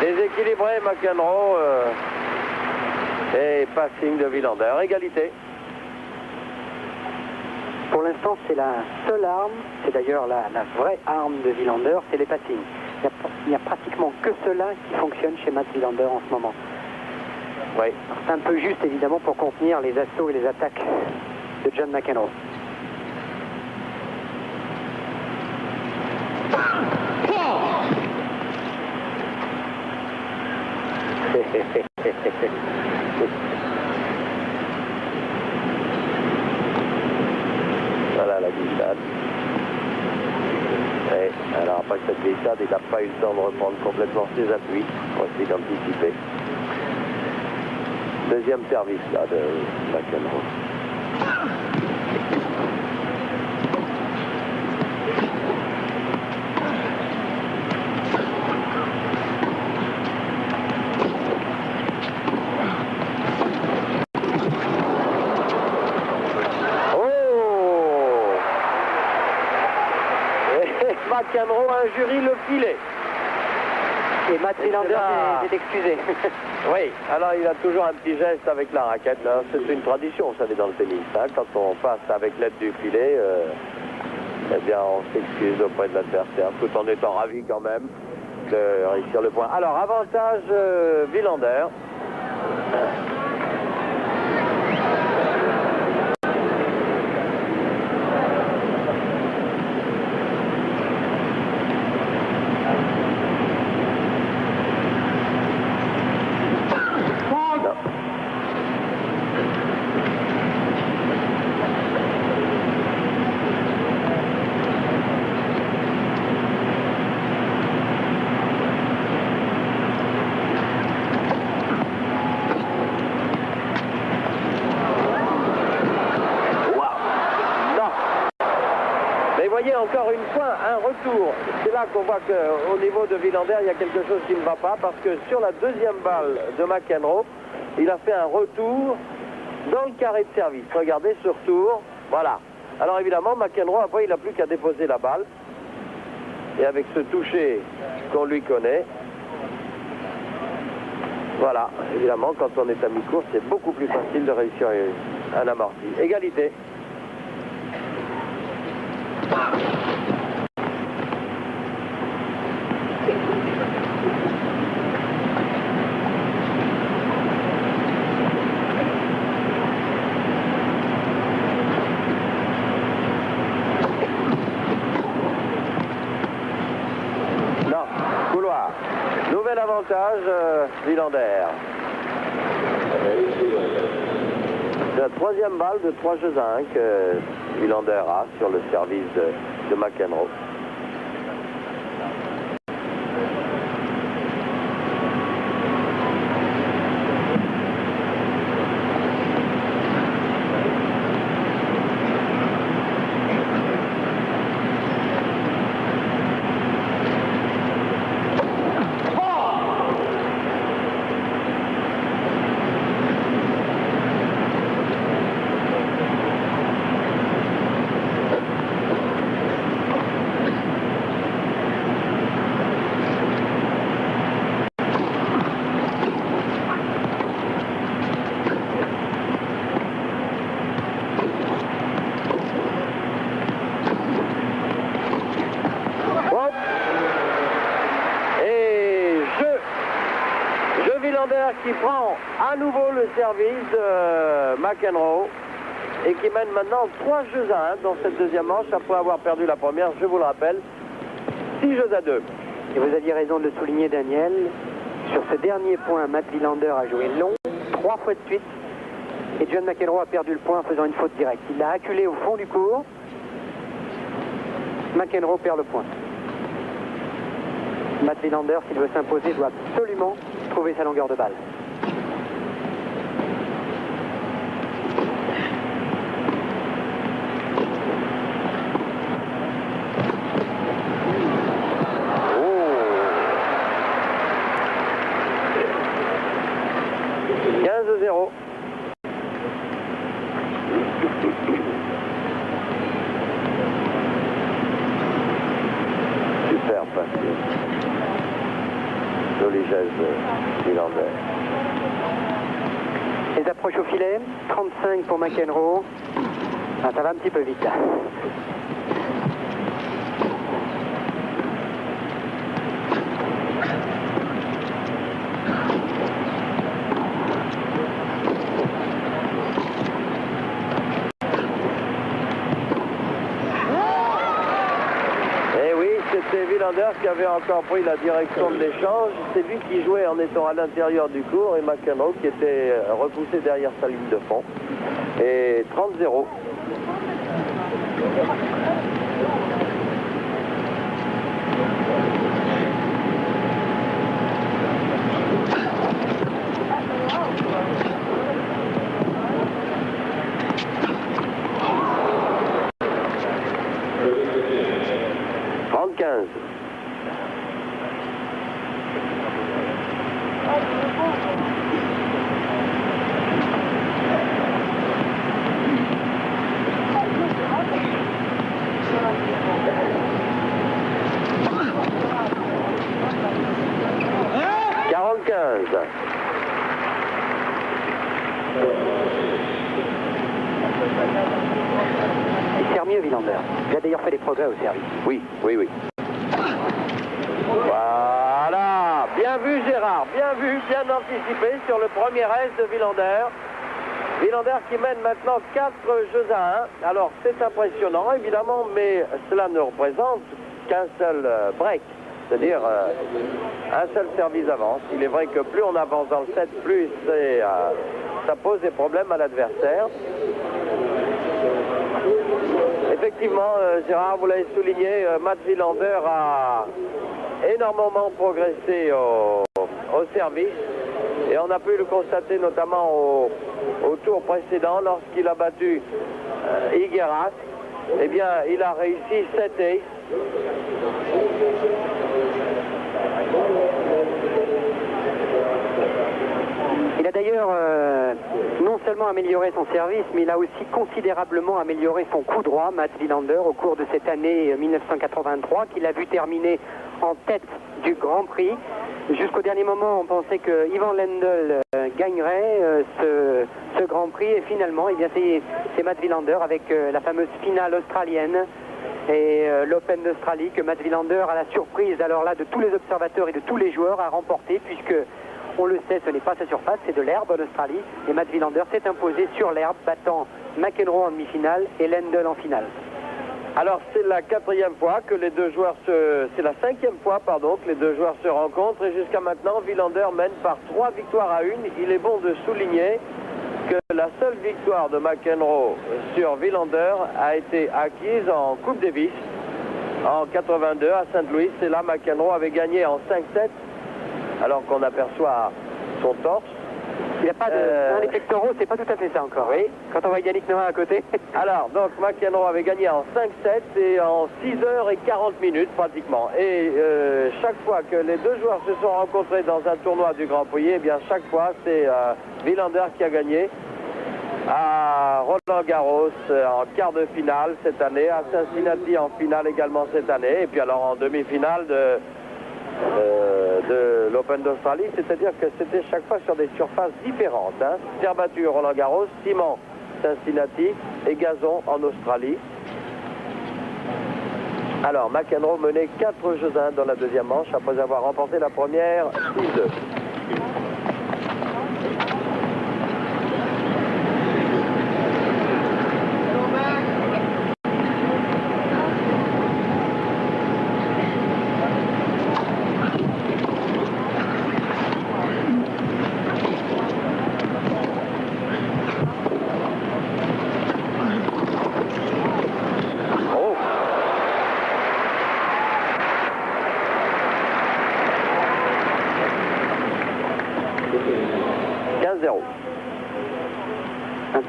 Déséquilibré McEnroe et passing de Wilander. Égalité. Pour l'instant, c'est la seule arme, c'est d'ailleurs la vraie arme de Wilander, c'est les passings. Il n'y a pratiquement que cela qui fonctionne chez Mats Wilander en ce moment. Oui. C'est un peu juste, évidemment, pour contenir les assauts et les attaques de John McEnroe. Voilà la glissade. Et alors après cette glissade, il n'a pas eu le temps de reprendre complètement ses appuis pour essayer d'anticiper. Deuxième service là de McEnroe. McEnroe injurie le filet. Et Mats Wilander s'est excusé. Oui, alors il a toujours un petit geste avec la raquette. C'est une tradition, ça, dans le tennis. Hein. Quand on passe avec l'aide du filet, eh bien, on s'excuse auprès de l'adversaire, tout en étant ravi quand même de réussir le point. Alors, avantage Wilander. Encore une fois, un retour. C'est là qu'on voit qu'au niveau de Wilander, il y a quelque chose qui ne va pas, parce que sur la deuxième balle de McEnroe, il a fait un retour dans le carré de service. Regardez ce retour. Voilà. Alors évidemment, McEnroe, après, il n'a plus qu'à déposer la balle. Et avec ce toucher qu'on lui connaît, voilà. Évidemment, quand on est à mi-course, c'est beaucoup plus facile de réussir un amorti. Égalité. Non, couloir. Nouvel avantage, Wilander. C'est la troisième balle de 3 jeux à 1 que Wilander a sur le service de McEnroe. Qui prend à nouveau le service de McEnroe et qui mène maintenant 3 jeux à 1 dans cette deuxième manche après avoir perdu la première, je vous le rappelle, 6 jeux à 2. Et vous aviez raison de le souligner, Daniel. Sur ce dernier point, Matt Wilander a joué long, 3 fois de suite. Et John McEnroe a perdu le point en faisant une faute directe. Il l'a acculé au fond du court. McEnroe perd le point. Matt Wilander, s'il veut s'imposer, doit absolument trouver sa longueur de balle. Super passé. Joli geste de Wilander. Les approches au filet, 35 pour McEnroe. Ah, ça va un petit peu vite là. C'était Wilander qui avait encore pris la direction de l'échange. C'est lui qui jouait en étant à l'intérieur du court et McEnroe qui était repoussé derrière sa ligne de fond. Et 30-0. Il sert mieux Wilander. Il a d'ailleurs fait des progrès au service. Oui. Voilà. Bien vu Gérard. Bien vu, bien anticipé sur le premier ace de Wilander. Wilander qui mène maintenant 4 jeux à 1. Alors c'est impressionnant évidemment, mais cela ne représente qu'un seul break. C'est-à-dire un seul service d'avance. Il est vrai que plus on avance dans le set, plus ça pose des problèmes à l'adversaire. Effectivement, Gérard, vous l'avez souligné, Matt Wilander a énormément progressé au service. Et on a pu le constater notamment au tour précédent, lorsqu'il a battu Higueras. Eh bien, il a réussi 7 aces. Il a d'ailleurs non seulement amélioré son service, mais il a aussi considérablement amélioré son coup droit, Matt Wilander, au cours de cette année 1983, qu'il a vu terminer en tête du Grand Prix. Jusqu'au dernier moment, on pensait que Ivan Lendl gagnerait ce Grand Prix, et finalement, eh bien, c'est Matt Wilander avec la fameuse finale australienne et l'Open d'Australie que Matt Wilander, à la surprise alors là de tous les observateurs et de tous les joueurs, a remporté, puisque on le sait, ce n'est pas sa surface, c'est de l'herbe en Australie, et Matt Wilander s'est imposé sur l'herbe, battant McEnroe en demi-finale et Lendl en finale. Alors c'est la 4e fois que les deux joueurs c'est la 5e fois, pardon, que les deux joueurs se rencontrent, et jusqu'à maintenant, Wilander mène par 3 victoires à 1. Il est bon de souligner que la seule victoire de McEnroe sur Wilander a été acquise en Coupe Davis en 82 à Saint-Louis. Et là, McEnroe avait gagné en 5-7, alors qu'on aperçoit son torse. Il n'y a pas de... les pectoraux, c'est pas tout à fait ça encore. Oui. Quand on voit Yannick Noah à côté. Alors, donc, McEnroe avait gagné en 5-7 et en 6h40 pratiquement. Et chaque fois que les deux joueurs se sont rencontrés dans un tournoi du Grand Prix, eh bien, chaque fois, c'est Wilander qui a gagné. À Roland Garros en quart de finale cette année, à Cincinnati en finale également cette année, et puis alors en demi-finale de l'Open d'Australie, c'est-à-dire que c'était chaque fois sur des surfaces différentes. Terre battue Roland Garros, ciment Cincinnati et gazon en Australie. Alors McEnroe menait 4 jeux à 1 dans la deuxième manche après avoir remporté la première 6-2.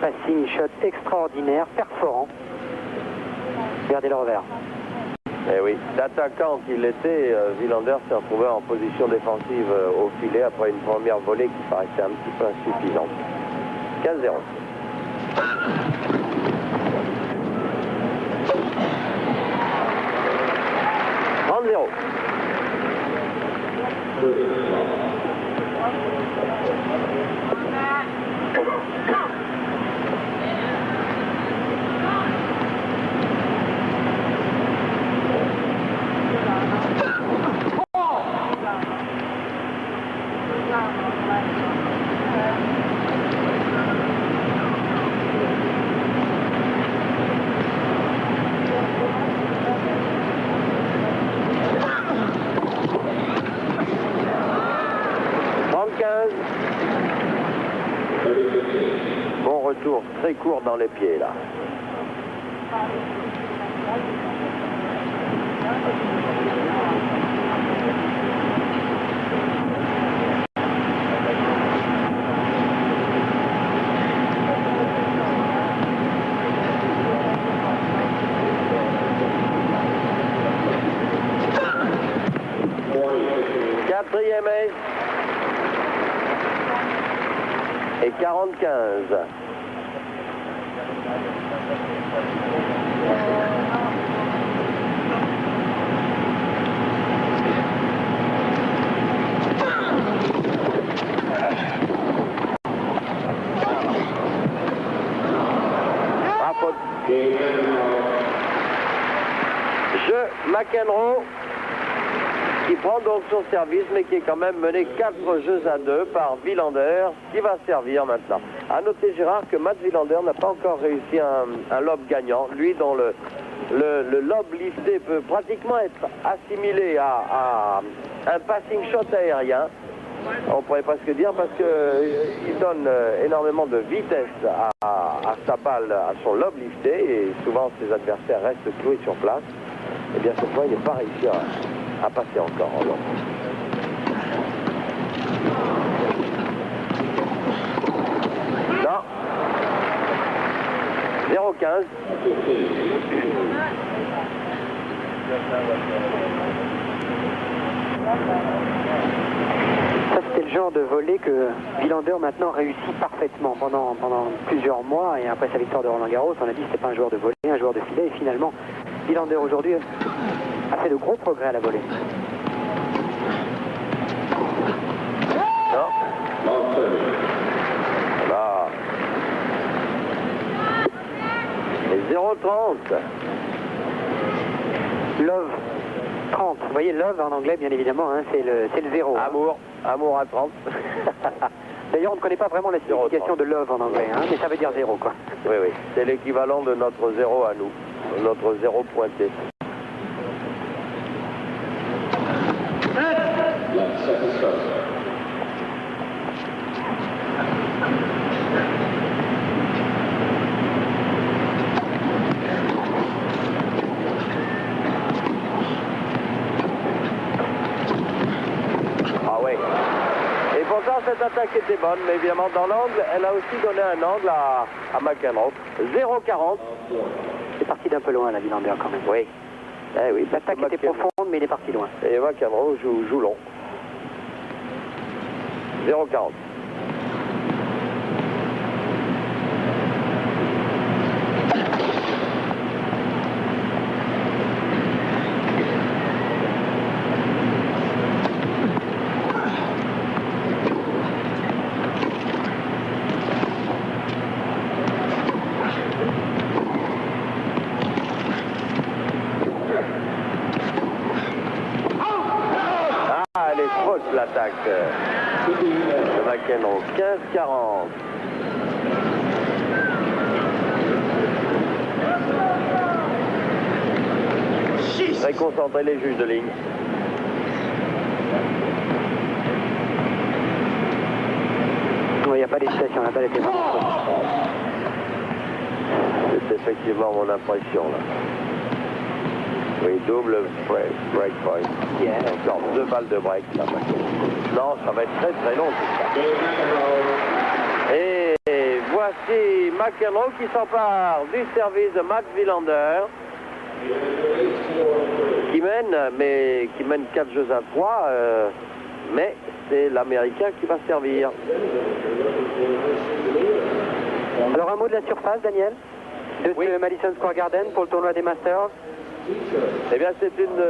passing shot extraordinaire, perforant. Regardez le revers. Eh oui, d'attaquant qu'il était, Wilander s'est retrouvé en position défensive au filet après une première volée qui paraissait un petit peu insuffisante. 15-0. Bon retour très court dans les pieds là. Quatrième ace. Et 40-15. Jeu McEnroe qui prend donc son service, mais qui est quand même mené 4 jeux à 2 par Wilander, qui va servir maintenant. À noter, Gérard, que Mats Wilander n'a pas encore réussi un lob gagnant. Lui, dont le lob lifté peut pratiquement être assimilé à un passing shot aérien. On pourrait presque dire, parce qu'il donne énormément de vitesse à sa balle, à son lob lifté, et souvent ses adversaires restent cloués sur place. Et bien cette fois, il n'est pas réussi à passer encore. Alors. Non. 0-15. Ça, c'était le genre de volley que Wilander maintenant réussit parfaitement pendant plusieurs mois, et après sa victoire de Roland Garros, on a dit que c'était pas un joueur de volley, un joueur de filet, et finalement Wilander aujourd'hui a fait de gros progrès à la volée. Non. Là. Et 0-30. Love 30. Vous voyez, love en anglais, bien évidemment, hein, c'est le 0. Amour à 30. D'ailleurs, on ne connaît pas vraiment la signification de love en anglais, hein, mais ça veut dire 0, quoi. Oui, oui. C'est l'équivalent de notre 0 à nous. Notre 0 pointé. Ah ouais. Et pourtant cette attaque était bonne, mais évidemment dans l'angle, elle a aussi donné un angle à McEnroe. 0-40. C'est parti d'un peu loin, la Wilander, quand même. Oui. Eh oui. L'attaque était profonde, mais il est parti loin. Et McEnroe joue long. 0-40. Elle est fausse l'attaque de McEnroe. 15-40. Très concentré les juges de ligne. Il n'y a pas d'hésitation, la balle était vraiment fausse. C'est effectivement mon impression là. Oui, double break point. Yeah. Encore 2 balles de break là. Non, ça va être très très long tout ça. Et voilà. voici McEnroe qui s'empare du service de Mats Wilander. Qui mène 4 jeux à 3, mais c'est l'Américain qui va servir. Alors un mot de la surface, Daniel, de ce Madison Square Garden pour le tournoi des Masters. Eh bien, c'est une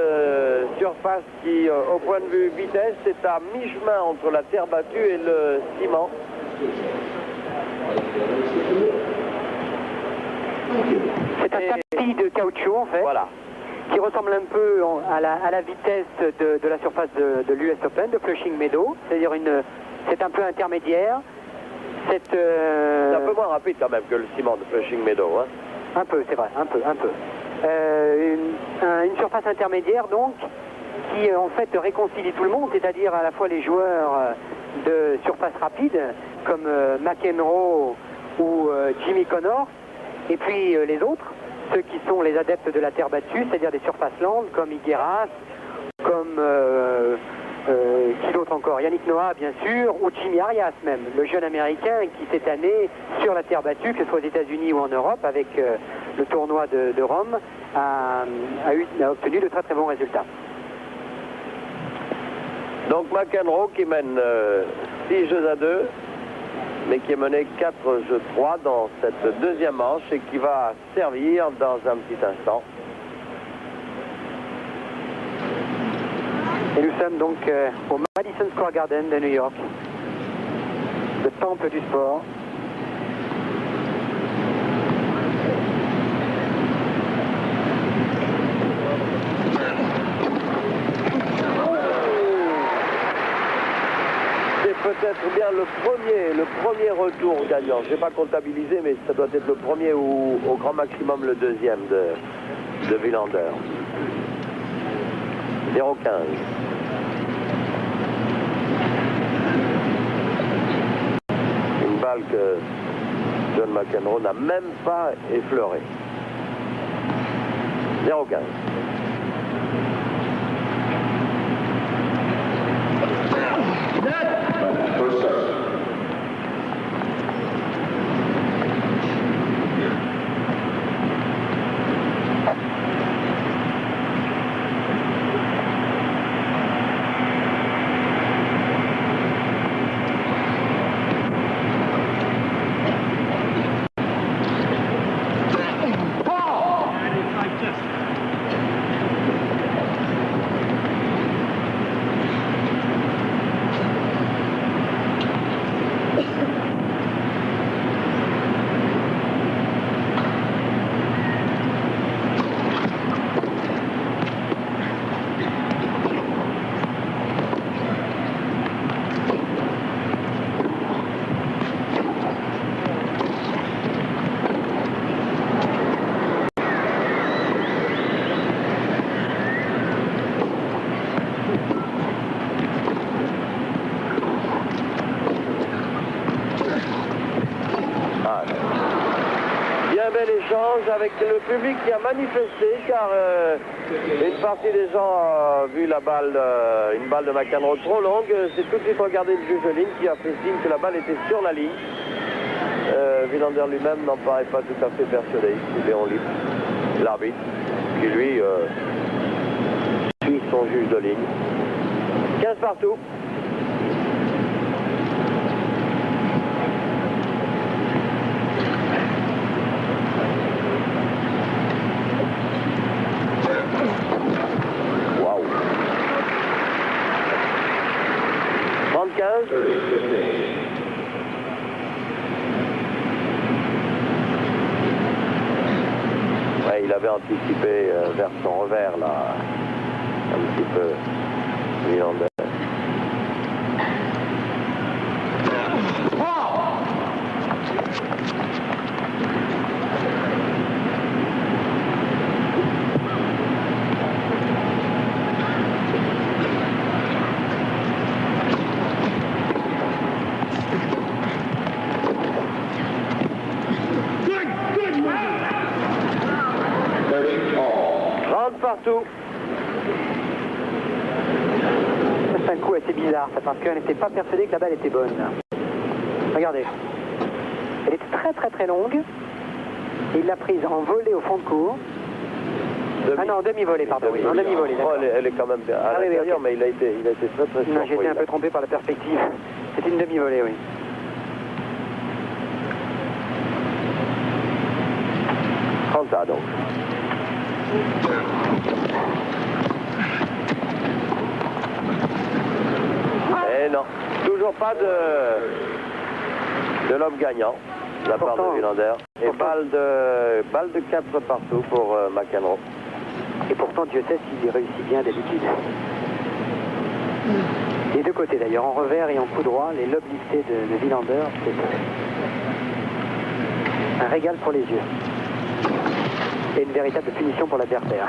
surface qui, au point de vue vitesse, est à mi-chemin entre la terre battue et le ciment. C'est un tapis de caoutchouc, en fait, voilà, qui ressemble un peu à la vitesse de la surface de l'US Open, de Flushing Meadows. C'est-à-dire c'est un peu intermédiaire. C'est un peu moins rapide quand même que le ciment de Flushing Meadows. Hein. Un peu, c'est vrai, un peu. Une surface intermédiaire, donc, qui en fait réconcilie tout le monde, c'est-à-dire à la fois les joueurs de surface rapide, comme McEnroe ou Jimmy Connors, et puis les autres, ceux qui sont les adeptes de la terre battue, c'est-à-dire des surfaces lentes, comme Higueras, comme qui d'autre encore, Yannick Noah bien sûr, ou Jimmy Arias même, le jeune américain qui cette année, sur la terre battue, que ce soit aux États-Unis ou en Europe, avec le tournoi de Rome, a obtenu de très très bons résultats. Donc McEnroe qui mène 6 jeux à 2, mais qui est mené 4 jeux 3 dans cette deuxième manche et qui va servir dans un petit instant. Et nous sommes donc au Madison Square Garden de New York, le temple du sport. C'est peut-être bien le premier retour gagnant. Je n'ai pas comptabilisé, mais ça doit être le premier ou au grand maximum le deuxième de Wilander. 0,15. Une balle que John McEnroe n'a même pas effleurée. 0,15. Avec le public qui a manifesté, car une partie des gens a vu la balle, une balle de McEnroe trop longue. C'est tout de suite regardé le juge de ligne qui a fait signe que la balle était sur la ligne. Wilander lui-même n'en paraît pas tout à fait persuadé. Il est en libre. L'arbitre, qui lui suit son juge de ligne. 15 partout. Ouais, il avait anticipé vers son revers là, un petit peu, Wilander. Partout. C'est un coup assez bizarre, ça, parce qu'elle n'était pas persuadée que la balle était bonne. Regardez. Elle Elle était très très très longue. Et il l'a prise en volée au fond de cours. Ah non, en demi-volée, pardon. Oui, en demi-volée, d'accord. Elle est quand même bien à oui, l'intérieur, ok. mais il a été très très Non, j'ai été un surpris. peu trompé par la perspective. C'était une demi-volée, oui. Ça donc. Et non, toujours pas de l'homme gagnant de la part de Wilander. Et balle de 4 partout pour McEnroe. Et pourtant, Dieu sait s'il réussit bien d'habitude. Les deux côtés d'ailleurs, en revers et en coup droit, les lobes liftés de Wilander, c'est un régal pour les yeux. Et une véritable punition pour l'adversaire.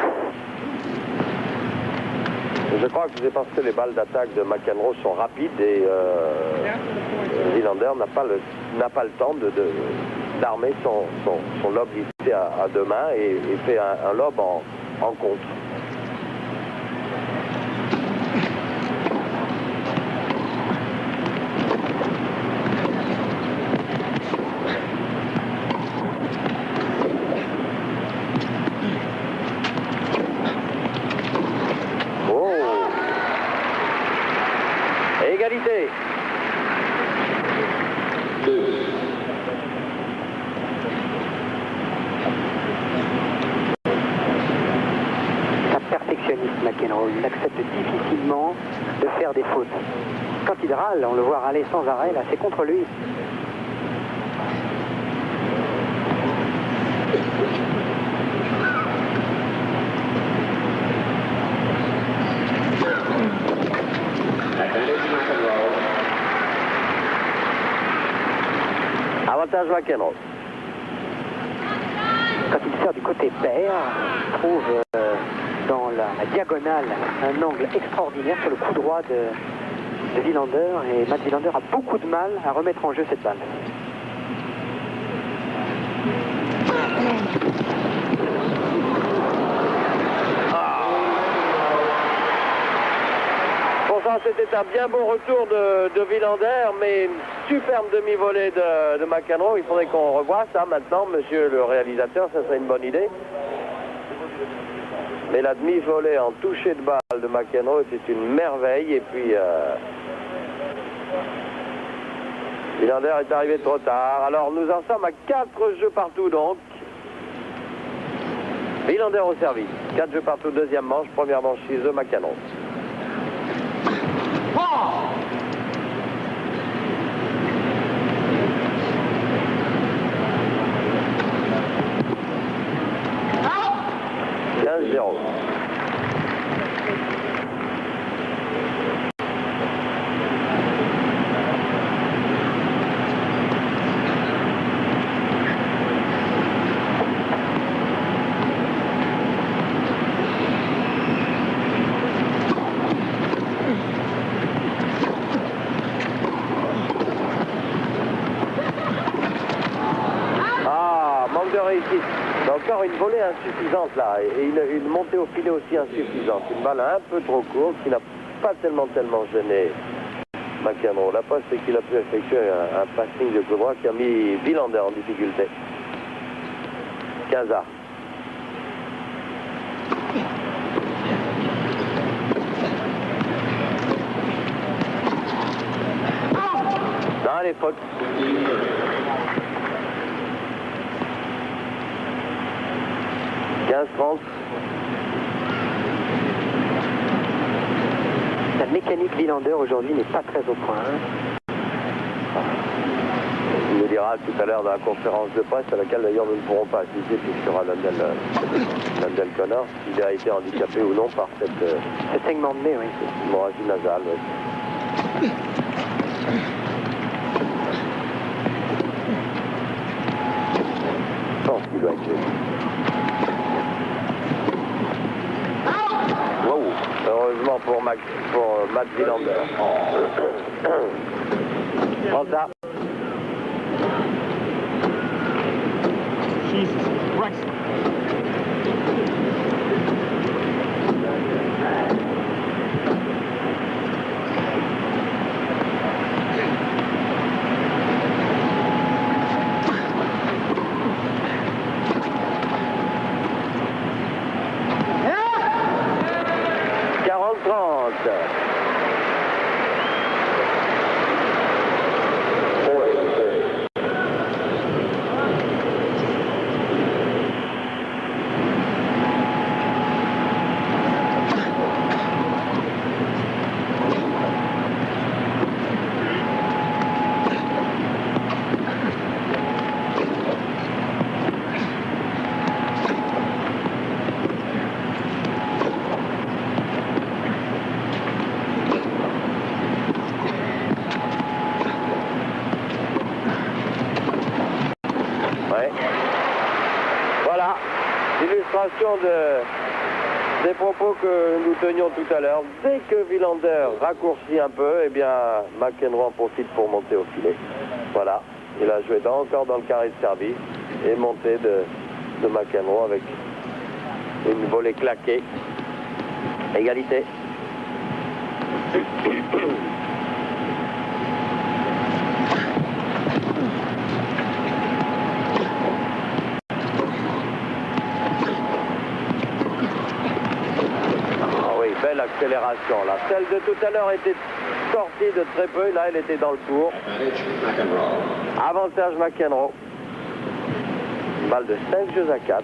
Je crois que c'est parce que les balles d'attaque de McEnroe sont rapides et Wilander n'a pas le temps d'armer son lob lifté à deux mains et fait un lob en contre. Égalité. C'est un perfectionniste, McEnroe. Il accepte difficilement de faire des fautes. Quand il râle, on le voit râler sans arrêt, là, c'est contre lui. Avantage McEnroe. Quand il sort du côté pair, il trouve dans la diagonale un angle extraordinaire sur le coup droit de Wilander. Et Matt Wilander a beaucoup de mal à remettre en jeu cette balle. Pourtant, c'était un bien bon retour de Wilander, mais une superbe demi-volée de McEnroe. Il faudrait qu'on revoie ça maintenant, monsieur le réalisateur, ça serait une bonne idée. Mais la demi-volée en toucher de balle de McEnroe était une merveille. Et puis, Wilander est arrivé trop tard. Alors, nous en sommes à 4 jeux partout, donc. Wilander au service. 4 jeux partout, deuxième manche, première manche 6-2, McEnroe. Encore une volée insuffisante là, et une montée au filet aussi insuffisante. Une balle un peu trop courte qui n'a pas tellement gêné McEnroe. La poste, c'est qu'il a pu effectuer un passing de coup droit qui a mis Wilander en difficulté. 15 Non, les fautes. La mécanique Wilander aujourd'hui n'est pas très au point. Il nous dira tout à l'heure dans la conférence de presse, à laquelle d'ailleurs nous ne pourrons pas assister puisqu'il y aura Landell Connor, s'il a été handicapé ou non par cette saignement de nez, oui. Hémorragie nasale. Oui. Je pense qu'il doit être gêné. Wow. Heureusement pour Matt Wilander. Prends ça. Jesus Christ. Voilà, illustration des propos que nous tenions tout à l'heure. Dès que Wilander raccourcit un peu, eh bien, McEnroe en profite pour monter au filet. Voilà, il a joué encore dans le carré de service et monté de McEnroe avec une volée claquée. Égalité. Belle accélération là. Celle de tout à l'heure était sortie de très peu, là elle était dans le tour. Avantage McEnroe. Balle de 5 jeux à 4.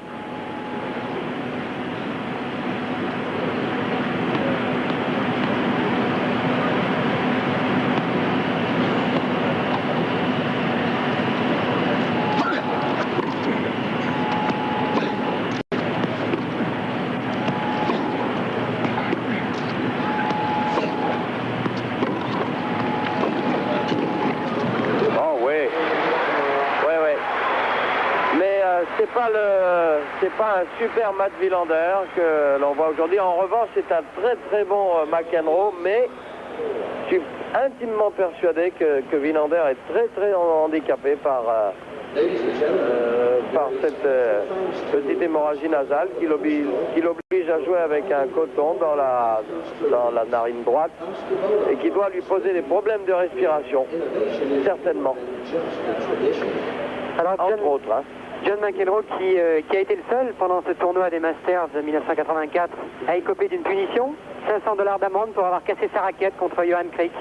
C'est pas un super Matt Wilander que l'on voit aujourd'hui. En revanche, c'est un très bon McEnroe, mais je suis intimement persuadé que Wilander est très handicapé par cette petite hémorragie nasale qui l'oblige à jouer avec un coton dans la narine droite et qui doit lui poser des problèmes de respiration, certainement. Alors, entre autres. Hein. John McEnroe qui a été le seul pendant ce tournoi des Masters de 1984 à écoper d'une punition, $500 d'amende pour avoir cassé sa raquette contre Johan Kriek.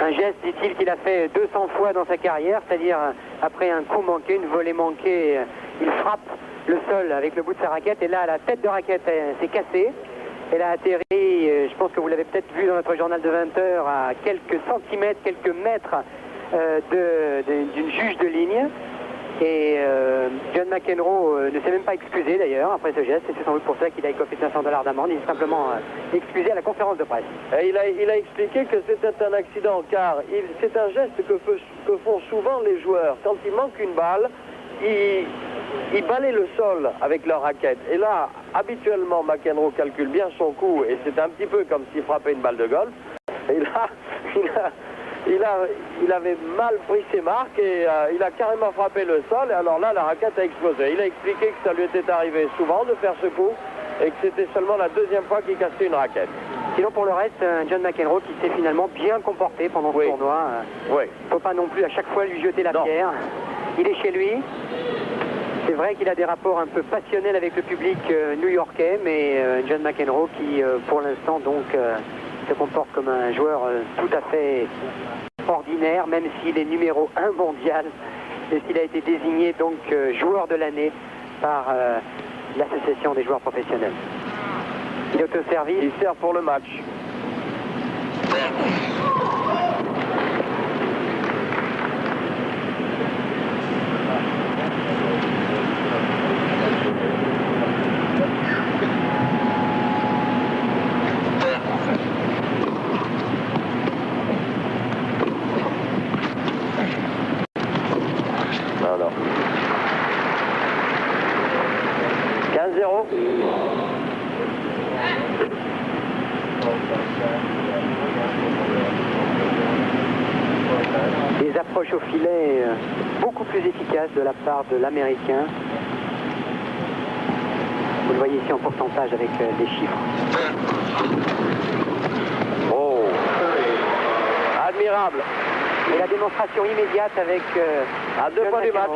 Un geste, dit-il, qu'il a fait 200 fois dans sa carrière, c'est-à-dire après un coup manqué, une volée manquée, il frappe le sol avec le bout de sa raquette et là la tête de raquette s'est cassée. Elle a atterri, je pense que vous l'avez peut-être vu dans notre journal de 20 heures, à quelques centimètres, quelques mètres d'une juge de ligne. Et John McEnroe ne s'est même pas excusé d'ailleurs après ce geste, et c'est sans doute pour ça qu'il a écopé $500 d'amende. Il s'est simplement excusé à la conférence de presse. Et il a expliqué que c'était un accident, car c'est un geste que font souvent les joueurs. Quand il manque une balle, ils balaient le sol avec leur raquette. Et là, habituellement, McEnroe calcule bien son coup, et c'est un petit peu comme s'il frappait une balle de golf. Et là, il avait mal pris ses marques et il a carrément frappé le sol. Et alors là, la raquette a explosé. Il a expliqué que ça lui était arrivé souvent de faire ce coup et que c'était seulement la deuxième fois qu'il cassait une raquette. Sinon, pour le reste, John McEnroe qui s'est finalement bien comporté pendant ce tournoi. Il ne faut pas non plus à chaque fois lui jeter la pierre. Il est chez lui. C'est vrai qu'il a des rapports un peu passionnels avec le public new-yorkais, mais John McEnroe qui, pour l'instant, donc, se comporte comme un joueur tout à fait ordinaire, même s'il est numéro 1 mondial et s'il a été désigné donc joueur de l'année par l'association des joueurs professionnels. Il est au service. Il sert pour le match. Non. 15-0. Des approches au filet beaucoup plus efficaces de la part de l'Américain. Vous le voyez ici en pourcentage avec les chiffres. Oh, admirable. Et la démonstration immédiate avec à 2 points du match.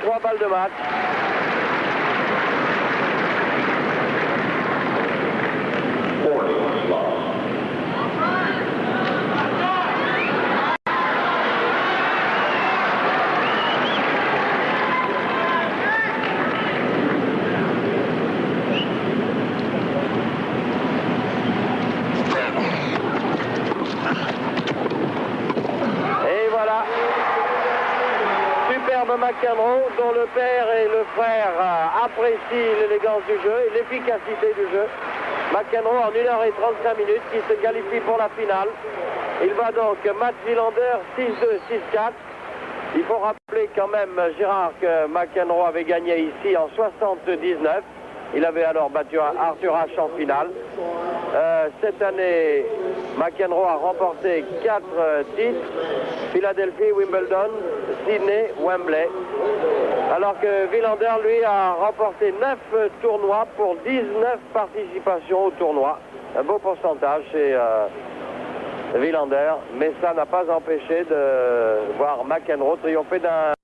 Trois balles de match. Tom McEnroe, dont le père et le frère apprécient l'élégance du jeu et l'efficacité du jeu. McEnroe en 1h35 qui se qualifie pour la finale. Il va donc Mats Wilander 6-2, 6-4. Il faut rappeler quand même, Gérard, que McEnroe avait gagné ici en 79. Il avait alors battu Arthur Ashe en finale. Cette année, McEnroe a remporté 4 titres. Philadelphie, Wimbledon, Sydney, Wembley. Alors que Wilander, lui, a remporté 9 tournois pour 19 participations au tournoi. Un beau pourcentage chez Wilander, mais ça n'a pas empêché de voir McEnroe triompher d'un